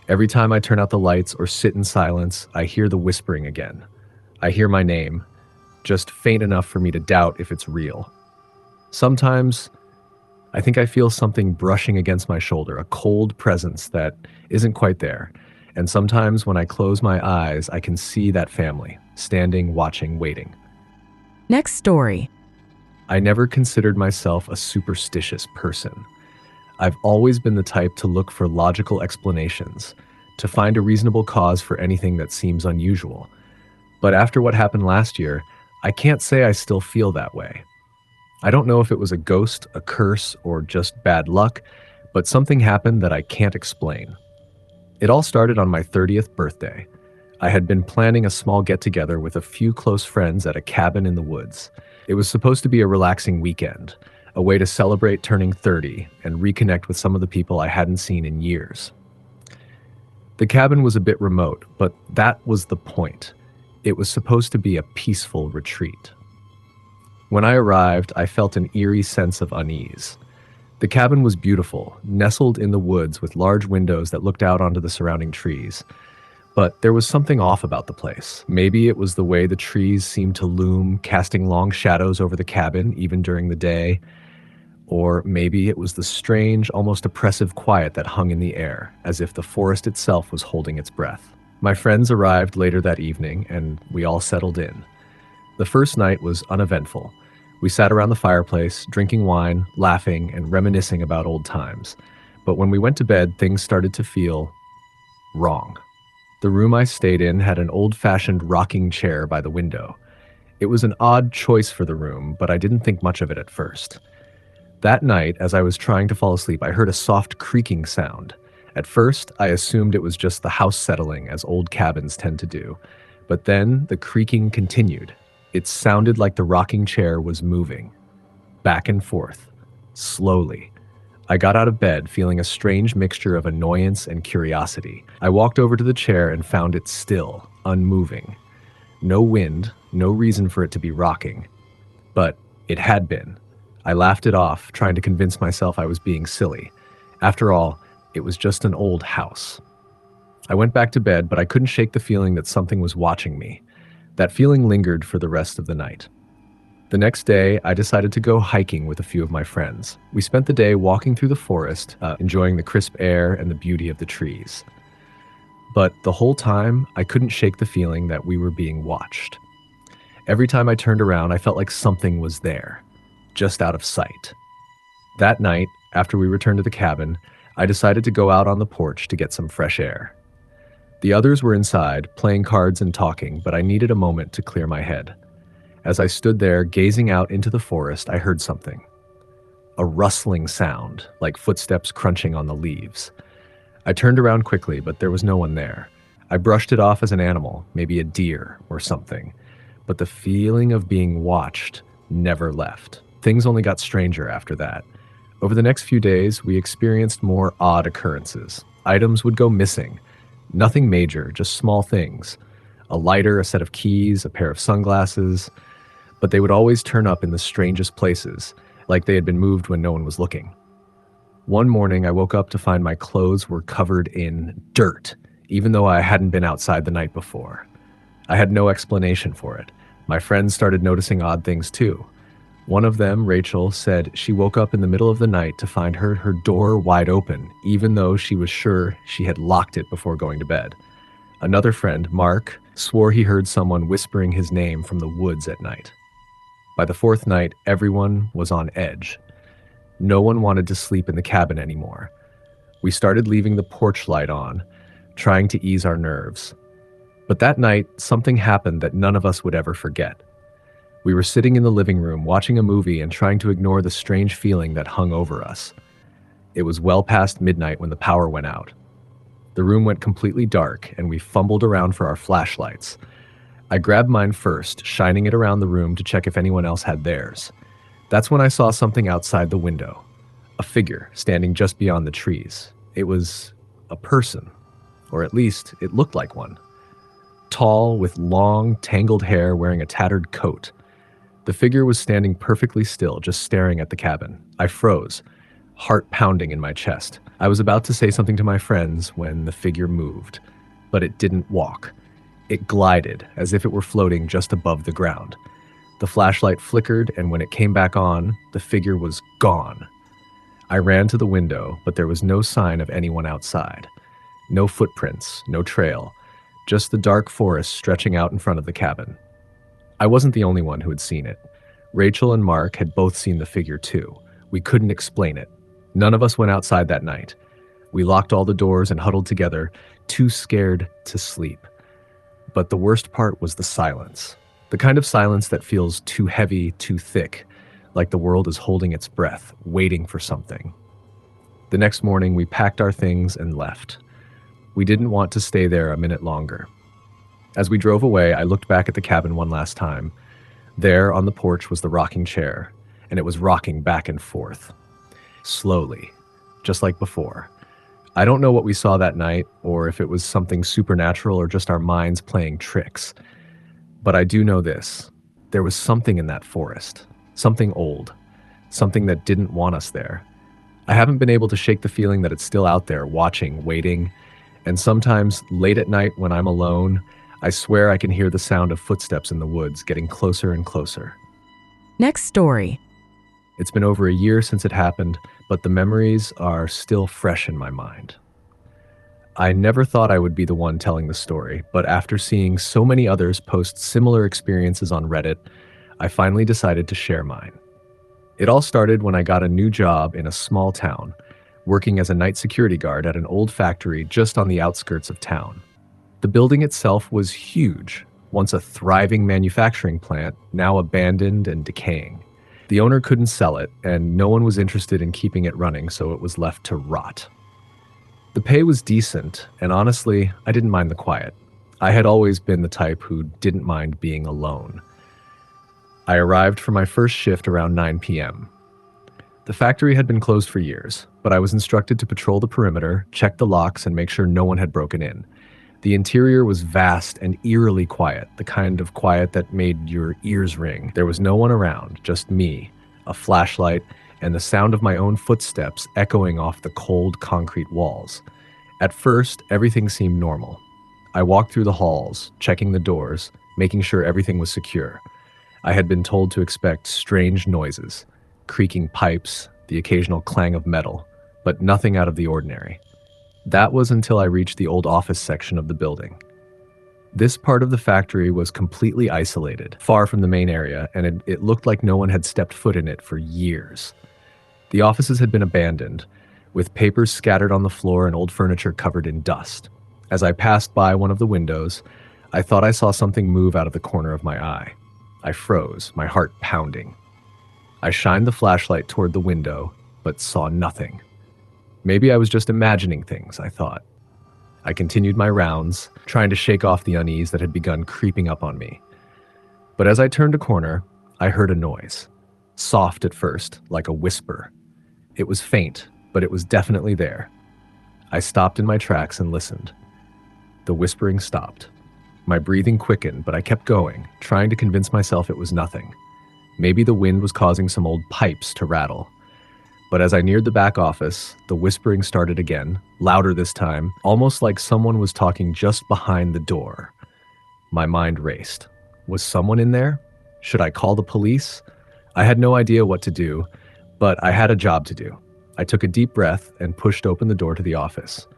Every time I turn out the lights or sit in silence, I hear the whispering again. I hear my name, just faint enough for me to doubt if it's real. Sometimes, I think I feel something brushing against my shoulder, a cold presence that isn't quite there. And sometimes when I close my eyes, I can see that family, standing, watching, waiting. Next story. I never considered myself a superstitious person. I've always been the type to look for logical explanations, to find a reasonable cause for anything that seems unusual. But after what happened last year, I can't say I still feel that way. I don't know if it was a ghost, a curse, or just bad luck, but something happened that I can't explain. It all started on my 30th birthday. I had been planning a small get-together with a few close friends at a cabin in the woods. It was supposed to be a relaxing weekend, a way to celebrate turning 30 and reconnect with some of the people I hadn't seen in years. The cabin was a bit remote, but that was the point. It was supposed to be a peaceful retreat. When I arrived, I felt an eerie sense of unease. The cabin was beautiful, nestled in the woods with large windows that looked out onto the surrounding trees. But there was something off about the place. Maybe it was the way the trees seemed to loom, casting long shadows over the cabin, even during the day. Or maybe it was the strange, almost oppressive quiet that hung in the air, as if the forest itself was holding its breath. My friends arrived later that evening, and we all settled in. The first night was uneventful. We sat around the fireplace, drinking wine, laughing, and reminiscing about old times. But when we went to bed, things started to feel wrong. The room I stayed in had an old-fashioned rocking chair by the window. It was an odd choice for the room, but I didn't think much of it at first. That night, as I was trying to fall asleep, I heard a soft creaking sound. At first, I assumed it was just the house settling, as old cabins tend to do. But then the creaking continued. It sounded like the rocking chair was moving, back and forth, slowly. I got out of bed feeling a strange mixture of annoyance and curiosity. I walked over to the chair and found it still, unmoving. No wind, no reason for it to be rocking. But it had been. I laughed it off, trying to convince myself I was being silly. After all, it was just an old house. I went back to bed, but I couldn't shake the feeling that something was watching me. That feeling lingered for the rest of the night. The next day, I decided to go hiking with a few of my friends. We spent the day walking through the forest, enjoying the crisp air and the beauty of the trees. But the whole time, I couldn't shake the feeling that we were being watched. Every time I turned around, I felt like something was there, just out of sight. That night, after we returned to the cabin, I decided to go out on the porch to get some fresh air. The others were inside, playing cards and talking, but I needed a moment to clear my head. As I stood there, gazing out into the forest, I heard something. A rustling sound, like footsteps crunching on the leaves. I turned around quickly, but there was no one there. I brushed it off as an animal, maybe a deer or something, but the feeling of being watched never left. Things only got stranger after that. Over the next few days, we experienced more odd occurrences. Items would go missing. Nothing major, just small things. A lighter, a set of keys, a pair of sunglasses. But they would always turn up in the strangest places, like they had been moved when no one was looking. One morning, I woke up to find my clothes were covered in dirt, even though I hadn't been outside the night before. I had no explanation for it. My friends started noticing odd things too. One of them, Rachel, said she woke up in the middle of the night to find her door wide open, even though she was sure she had locked it before going to bed. Another friend, Mark, swore he heard someone whispering his name from the woods at night. By the fourth night, everyone was on edge. No one wanted to sleep in the cabin anymore. We started leaving the porch light on, trying to ease our nerves. But that night, something happened that none of us would ever forget. We were sitting in the living room, watching a movie and trying to ignore the strange feeling that hung over us. It was well past midnight when the power went out. The room went completely dark, and we fumbled around for our flashlights. I grabbed mine first, shining it around the room to check if anyone else had theirs. That's when I saw something outside the window. A figure standing just beyond the trees. It was a person, or at least it looked like one. Tall, with long, tangled hair, wearing a tattered coat. The figure was standing perfectly still, just staring at the cabin. I froze, heart pounding in my chest. I was about to say something to my friends when the figure moved, but it didn't walk. It glided, as if it were floating just above the ground. The flashlight flickered, and when it came back on, the figure was gone. I ran to the window, but there was no sign of anyone outside. No footprints, no trail, just the dark forest stretching out in front of the cabin. I wasn't the only one who had seen it. Rachel and Mark had both seen the figure too. We couldn't explain it. None of us went outside that night. We locked all the doors and huddled together, too scared to sleep. But the worst part was the silence. The kind of silence that feels too heavy, too thick, like the world is holding its breath, waiting for something. The next morning, we packed our things and left. We didn't want to stay there a minute longer. As we drove away, I looked back at the cabin one last time. There on the porch was the rocking chair, and it was rocking back and forth. Slowly, just like before. I don't know what we saw that night, or if it was something supernatural or just our minds playing tricks. But I do know this. There was something in that forest. Something old. Something that didn't want us there. I haven't been able to shake the feeling that it's still out there, watching, waiting. And sometimes, late at night when I'm alone, I swear I can hear the sound of footsteps in the woods getting closer and closer. Next story. It's been over a year since it happened, but the memories are still fresh in my mind. I never thought I would be the one telling the story, but after seeing so many others post similar experiences on Reddit, I finally decided to share mine. It all started when I got a new job in a small town, working as a night security guard at an old factory just on the outskirts of town. The building itself was huge, once a thriving manufacturing plant, now abandoned and decaying. The owner couldn't sell it, and no one was interested in keeping it running, so it was left to rot. The pay was decent, and honestly, I didn't mind the quiet. I had always been the type who didn't mind being alone. I arrived for my first shift around 9 p.m. The factory had been closed for years, but I was instructed to patrol the perimeter, check the locks, and make sure no one had broken in. The interior was vast and eerily quiet, the kind of quiet that made your ears ring. There was no one around, just me, a flashlight, and the sound of my own footsteps echoing off the cold concrete walls. At first, everything seemed normal. I walked through the halls, checking the doors, making sure everything was secure. I had been told to expect strange noises, creaking pipes, the occasional clang of metal, but nothing out of the ordinary. That was until I reached the old office section of the building. This part of the factory was completely isolated, far from the main area, and it looked like no one had stepped foot in it for years. The offices had been abandoned, with papers scattered on the floor and old furniture covered in dust. As I passed by one of the windows, I thought I saw something move out of the corner of my eye. I froze, my heart pounding. I shined the flashlight toward the window, but saw nothing. Maybe I was just imagining things, I thought. I continued my rounds, trying to shake off the unease that had begun creeping up on me. But as I turned a corner, I heard a noise. Soft at first, like a whisper. It was faint, but it was definitely there. I stopped in my tracks and listened. The whispering stopped. My breathing quickened, but I kept going, trying to convince myself it was nothing. Maybe the wind was causing some old pipes to rattle. But as I neared the back office, the whispering started again, louder this time, almost like someone was talking just behind the door. My mind raced. Was someone in there? Should I call the police? I had no idea what to do, but I had a job to do. I took a deep breath and pushed open the door to the office.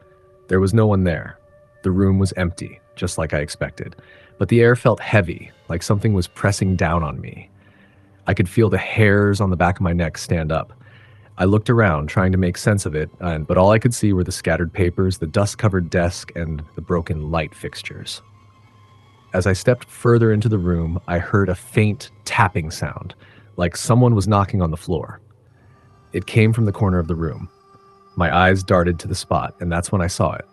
There was no one there. The room was empty, just like I expected, but the air felt heavy, like something was pressing down on me. I could feel the hairs on the back of my neck stand up. I looked around, trying to make sense of it, but all I could see were the scattered papers, the dust-covered desk, and the broken light fixtures. As I stepped further into the room, I heard a faint tapping sound, like someone was knocking on the floor. It came from the corner of the room. My eyes darted to the spot, and that's when I saw it.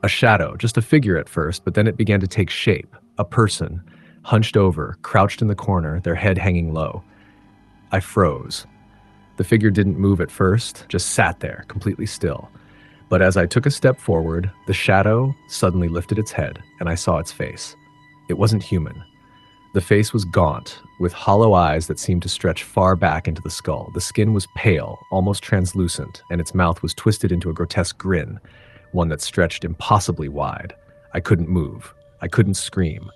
A shadow, just a figure at first, but then it began to take shape. A person, hunched over, crouched in the corner, their head hanging low. I froze. The figure didn't move at first, just sat there, completely still. But as I took a step forward, the shadow suddenly lifted its head, and I saw its face. It wasn't human. The face was gaunt, with hollow eyes that seemed to stretch far back into the skull. The skin was pale, almost translucent, and its mouth was twisted into a grotesque grin, one that stretched impossibly wide. I couldn't move. I couldn't scream.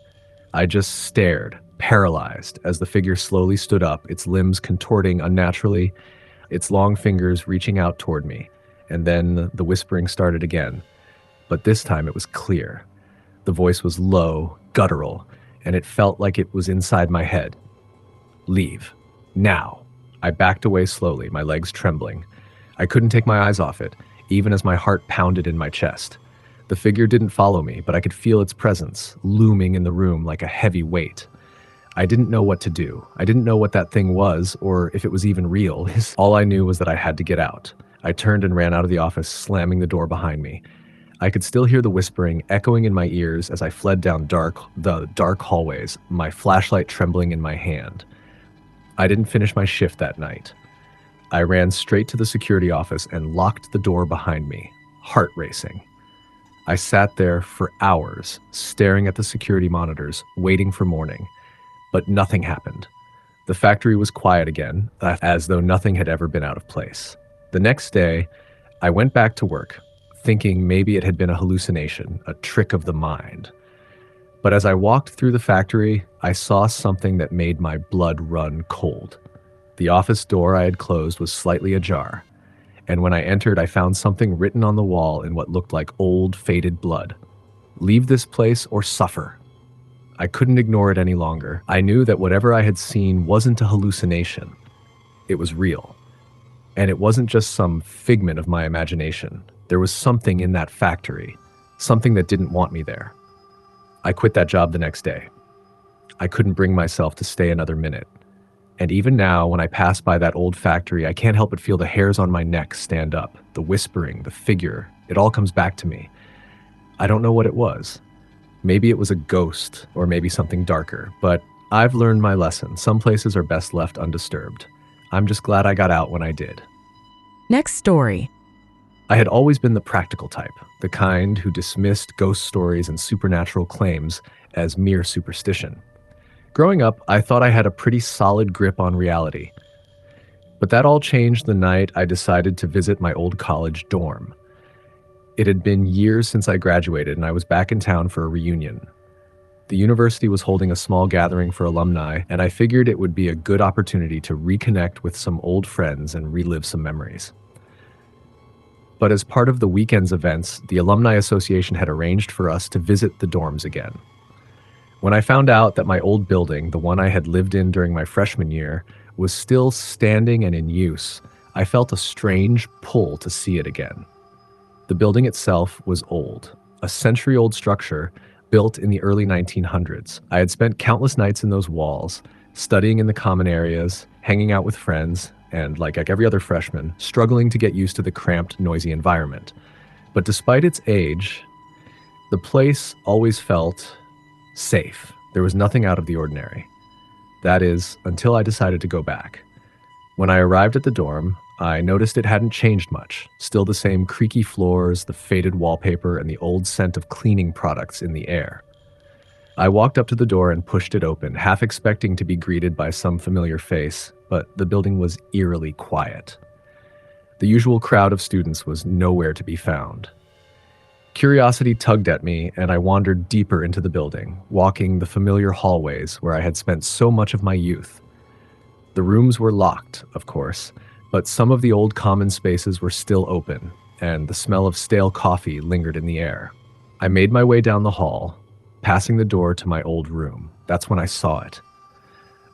I just stared, paralyzed, as the figure slowly stood up, its limbs contorting unnaturally, its long fingers reaching out toward me. And then the whispering started again. But this time it was clear. The voice was low, guttural, and it felt like it was inside my head. Leave. Now. I backed away slowly, my legs trembling. I couldn't take my eyes off it, even as my heart pounded in my chest. The figure didn't follow me, but I could feel its presence, looming in the room like a heavy weight. I didn't know what to do. I didn't know what that thing was, or if it was even real. All I knew was that I had to get out. I turned and ran out of the office, slamming the door behind me. I could still hear the whispering echoing in my ears as I fled down the dark hallways, my flashlight trembling in my hand. I didn't finish my shift that night. I ran straight to the security office and locked the door behind me, heart racing. I sat there for hours, staring at the security monitors, waiting for morning. But nothing happened. The factory was quiet again, as though nothing had ever been out of place. The next day, I went back to work, thinking maybe it had been a hallucination, a trick of the mind. But as I walked through the factory, I saw something that made my blood run cold. The office door I had closed was slightly ajar, and when I entered, I found something written on the wall in what looked like old, faded blood. Leave this place or suffer. I couldn't ignore it any longer. I knew that whatever I had seen wasn't a hallucination. It was real. And it wasn't just some figment of my imagination. There was something in that factory, something that didn't want me there. I quit that job the next day. I couldn't bring myself to stay another minute. And even now, when I pass by that old factory, I can't help but feel the hairs on my neck stand up. The whispering, the figure, it all comes back to me. I don't know what it was. Maybe it was a ghost, or maybe something darker, but I've learned my lesson. Some places are best left undisturbed. I'm just glad I got out when I did. Next story. I had always been the practical type, the kind who dismissed ghost stories and supernatural claims as mere superstition. Growing up, I thought I had a pretty solid grip on reality. But that all changed the night I decided to visit my old college dorm. It had been years since I graduated, and I was back in town for a reunion. The university was holding a small gathering for alumni, and I figured it would be a good opportunity to reconnect with some old friends and relive some memories. But as part of the weekend's events, the Alumni Association had arranged for us to visit the dorms again. When I found out that my old building, the one I had lived in during my freshman year, was still standing and in use, I felt a strange pull to see it again. The building itself was old, a century-old structure built in the early 1900s. I had spent countless nights in those walls, studying in the common areas, hanging out with friends, and like every other freshman, struggling to get used to the cramped, noisy environment. But despite its age, the place always felt safe. There was nothing out of the ordinary. That is, until I decided to go back. When I arrived at the dorm, I noticed it hadn't changed much. Still the same creaky floors, the faded wallpaper, and the old scent of cleaning products in the air. I walked up to the door and pushed it open, half expecting to be greeted by some familiar face, but the building was eerily quiet. The usual crowd of students was nowhere to be found. Curiosity tugged at me, and I wandered deeper into the building, walking the familiar hallways where I had spent so much of my youth. The rooms were locked, of course, but some of the old common spaces were still open, and the smell of stale coffee lingered in the air. I made my way down the hall, passing the door to my old room. That's when I saw it.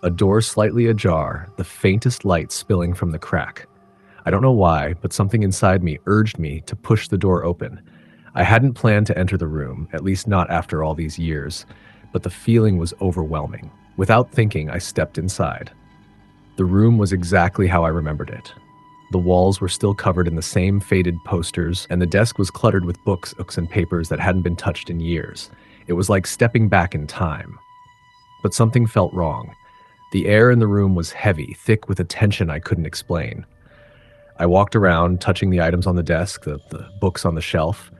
A door slightly ajar, the faintest light spilling from the crack. I don't know why, but something inside me urged me to push the door open. I hadn't planned to enter the room, at least not after all these years, but the feeling was overwhelming. Without thinking, I stepped inside. The room was exactly how I remembered it. The walls were still covered in the same faded posters, and the desk was cluttered with books and papers that hadn't been touched in years. It was like stepping back in time. But something felt wrong. The air in the room was heavy, thick with a tension I couldn't explain. I walked around, touching the items on the desk, the books on the shelf.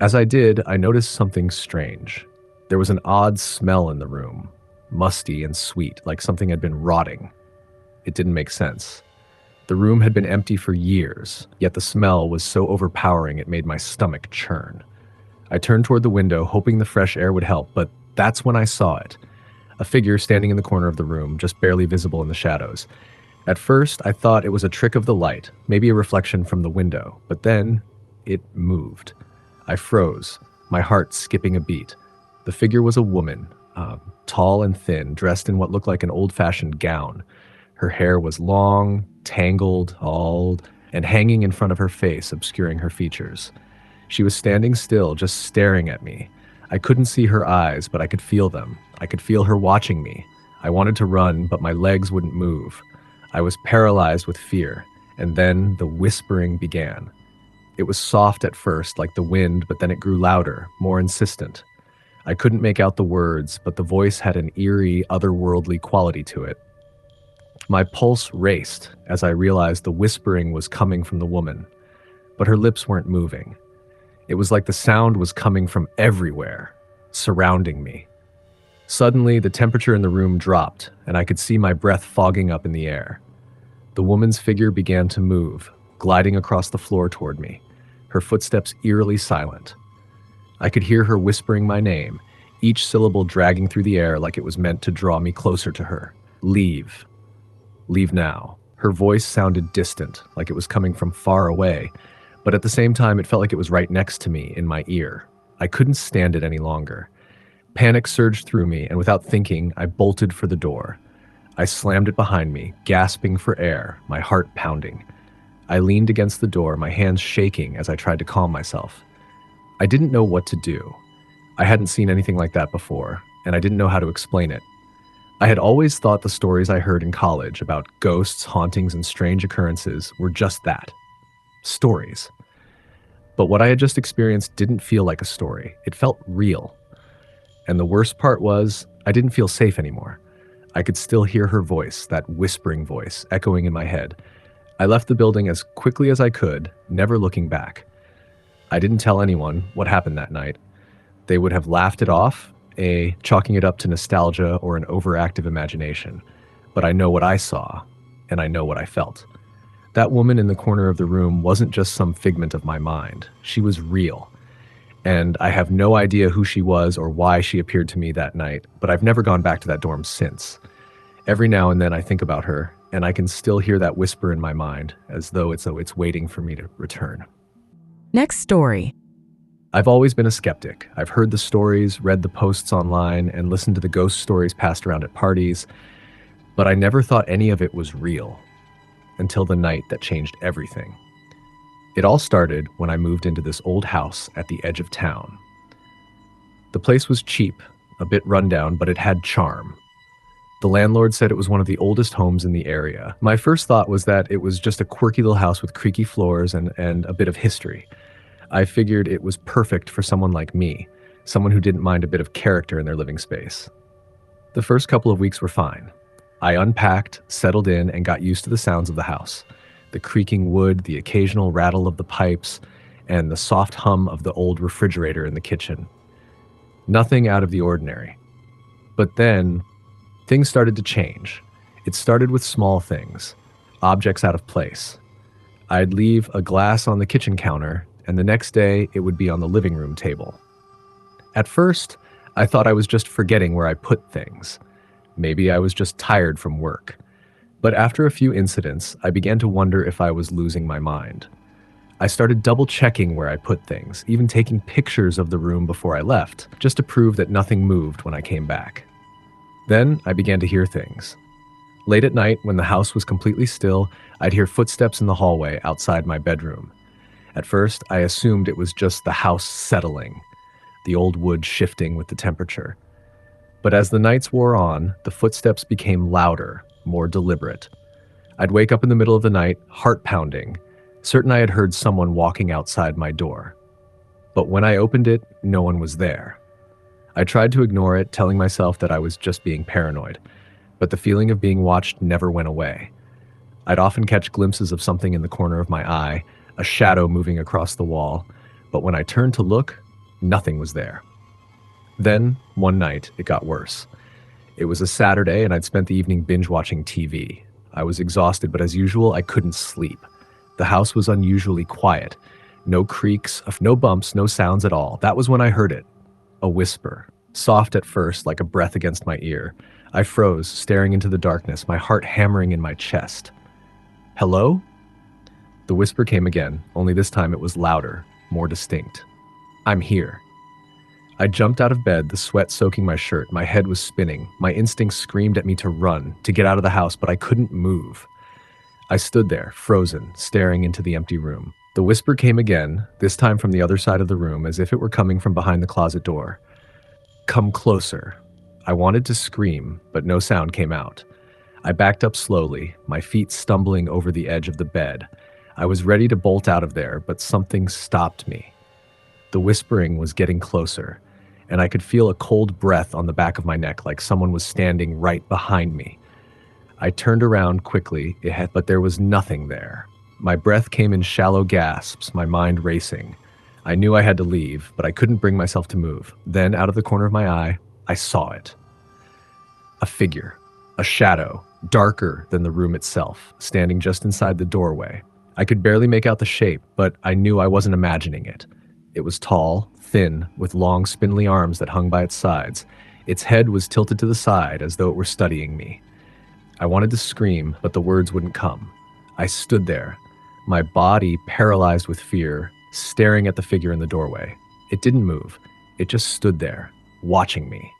As I did, I noticed something strange. There was an odd smell in the room, musty and sweet, like something had been rotting. It didn't make sense. The room had been empty for years, yet the smell was so overpowering it made my stomach churn. I turned toward the window, hoping the fresh air would help, but that's when I saw it. A figure standing in the corner of the room, just barely visible in the shadows. At first, I thought it was a trick of the light, maybe a reflection from the window, but then it moved. I froze, my heart skipping a beat. The figure was a woman, tall and thin, dressed in what looked like an old-fashioned gown. Her hair was long, tangled, and hanging in front of her face, obscuring her features. She was standing still, just staring at me. I couldn't see her eyes, but I could feel them. I could feel her watching me. I wanted to run, but my legs wouldn't move. I was paralyzed with fear, and then the whispering began. It was soft at first, like the wind, but then it grew louder, more insistent. I couldn't make out the words, but the voice had an eerie, otherworldly quality to it. My pulse raced as I realized the whispering was coming from the woman, but her lips weren't moving. It was like the sound was coming from everywhere, surrounding me. Suddenly, the temperature in the room dropped, and I could see my breath fogging up in the air. The woman's figure began to move, gliding across the floor toward me, her footsteps eerily silent. I could hear her whispering my name, each syllable dragging through the air like it was meant to draw me closer to her. Leave. Leave now. Her voice sounded distant, like it was coming from far away, but at the same time it felt like it was right next to me, in my ear. I couldn't stand it any longer. Panic surged through me, and without thinking, I bolted for the door. I slammed it behind me, gasping for air, my heart pounding. I leaned against the door, my hands shaking as I tried to calm myself. I didn't know what to do. I hadn't seen anything like that before, and I didn't know how to explain it. I had always thought the stories I heard in college about ghosts, hauntings, and strange occurrences were just that. Stories. But what I had just experienced didn't feel like a story. It felt real. And the worst part was, I didn't feel safe anymore. I could still hear her voice, that whispering voice, echoing in my head. I left the building as quickly as I could, never looking back. I didn't tell anyone what happened that night. They would have laughed it off, chalking it up to nostalgia or an overactive imagination. But I know what I saw, and I know what I felt. That woman in the corner of the room wasn't just some figment of my mind. She was real. And I have no idea who she was or why she appeared to me that night, but I've never gone back to that dorm since. Every now and then I think about her, and I can still hear that whisper in my mind, as though it's waiting for me to return. Next story. I've always been a skeptic. I've heard the stories, read the posts online, and listened to the ghost stories passed around at parties, but I never thought any of it was real until the night that changed everything. It all started when I moved into this old house at the edge of town. The place was cheap, a bit rundown, but it had charm. The landlord said it was one of the oldest homes in the area. My first thought was that it was just a quirky little house with creaky floors and a bit of history. I figured it was perfect for someone like me, someone who didn't mind a bit of character in their living space. The first couple of weeks were fine. I unpacked, settled in, and got used to the sounds of the house. The creaking wood, the occasional rattle of the pipes, and the soft hum of the old refrigerator in the kitchen. Nothing out of the ordinary. But then, things started to change. It started with small things, objects out of place. I'd leave a glass on the kitchen counter, and the next day it would be on the living room table. At first, I thought I was just forgetting where I put things. Maybe I was just tired from work. But after a few incidents, I began to wonder if I was losing my mind. I started double-checking where I put things, even taking pictures of the room before I left, just to prove that nothing moved when I came back. Then I began to hear things. Late at night, when the house was completely still, I'd hear footsteps in the hallway outside my bedroom. At first, I assumed it was just the house settling, the old wood shifting with the temperature. But as the nights wore on, the footsteps became louder, more deliberate. I'd wake up in the middle of the night, heart pounding, certain I had heard someone walking outside my door. But when I opened it, no one was there. I tried to ignore it, telling myself that I was just being paranoid, but the feeling of being watched never went away. I'd often catch glimpses of something in the corner of my eye, a shadow moving across the wall, but when I turned to look, nothing was there. Then, one night, it got worse. It was a Saturday, and I'd spent the evening binge-watching TV. I was exhausted, but as usual, I couldn't sleep. The house was unusually quiet. No creaks, no bumps, no sounds at all. That was when I heard it. A whisper, soft at first, like a breath against my ear. I froze, staring into the darkness, my heart hammering in my chest. "Hello?" The whisper came again, only this time it was louder, more distinct. "I'm here." I jumped out of bed, the sweat soaking my shirt. My head was spinning. My instincts screamed at me to run, to get out of the house, but I couldn't move. I stood there, frozen, staring into the empty room. The whisper came again, this time from the other side of the room, as if it were coming from behind the closet door. "Come closer." I wanted to scream, but no sound came out. I backed up slowly, my feet stumbling over the edge of the bed. I was ready to bolt out of there, but something stopped me. The whispering was getting closer, and I could feel a cold breath on the back of my neck, like someone was standing right behind me. I turned around quickly, but there was nothing there. My breath came in shallow gasps, my mind racing. I knew I had to leave, but I couldn't bring myself to move. Then, out of the corner of my eye, I saw it. A figure, a shadow, darker than the room itself, standing just inside the doorway. I could barely make out the shape, but I knew I wasn't imagining it. It was tall, thin, with long, spindly arms that hung by its sides. Its head was tilted to the side as though it were studying me. I wanted to scream, but the words wouldn't come. I stood there, my body paralyzed with fear, staring at the figure in the doorway. It didn't move. It just stood there, watching me.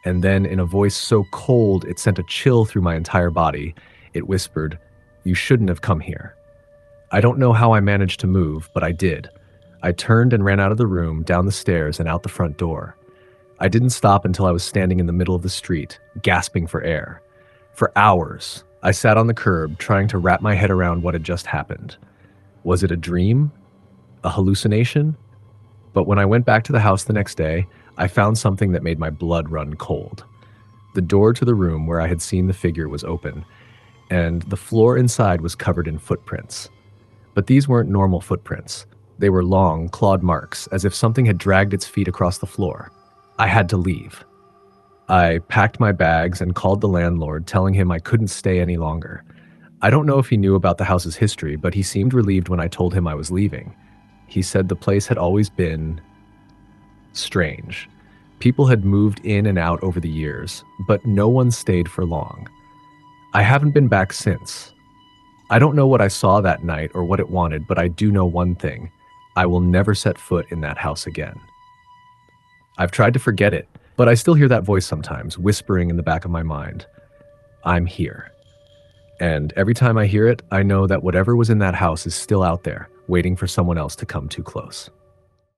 And then, in a voice so cold it sent a chill through my entire body, it whispered, "You shouldn't have come here." I don't know how I managed to move, but I did. I turned and ran out of the room, down the stairs, and out the front door. I didn't stop until I was standing in the middle of the street, gasping for air. For hours, I sat on the curb, trying to wrap my head around what had just happened. Was it a dream? A hallucination? But when I went back to the house the next day, I found something that made my blood run cold. The door to the room where I had seen the figure was open, and the floor inside was covered in footprints. But these weren't normal footprints. They were long, clawed marks, as if something had dragged its feet across the floor. I had to leave. I packed my bags and called the landlord, telling him I couldn't stay any longer. I don't know if he knew about the house's history, but he seemed relieved when I told him I was leaving. He said the place had always been strange. People had moved in and out over the years, but no one stayed for long. I haven't been back since. I don't know what I saw that night or what it wanted, but I do know one thing. I will never set foot in that house again. I've tried to forget it, but I still hear that voice sometimes, whispering in the back of my mind, I'm here. And every time I hear it, I know that whatever was in that house is still out there, waiting for someone else to come too close.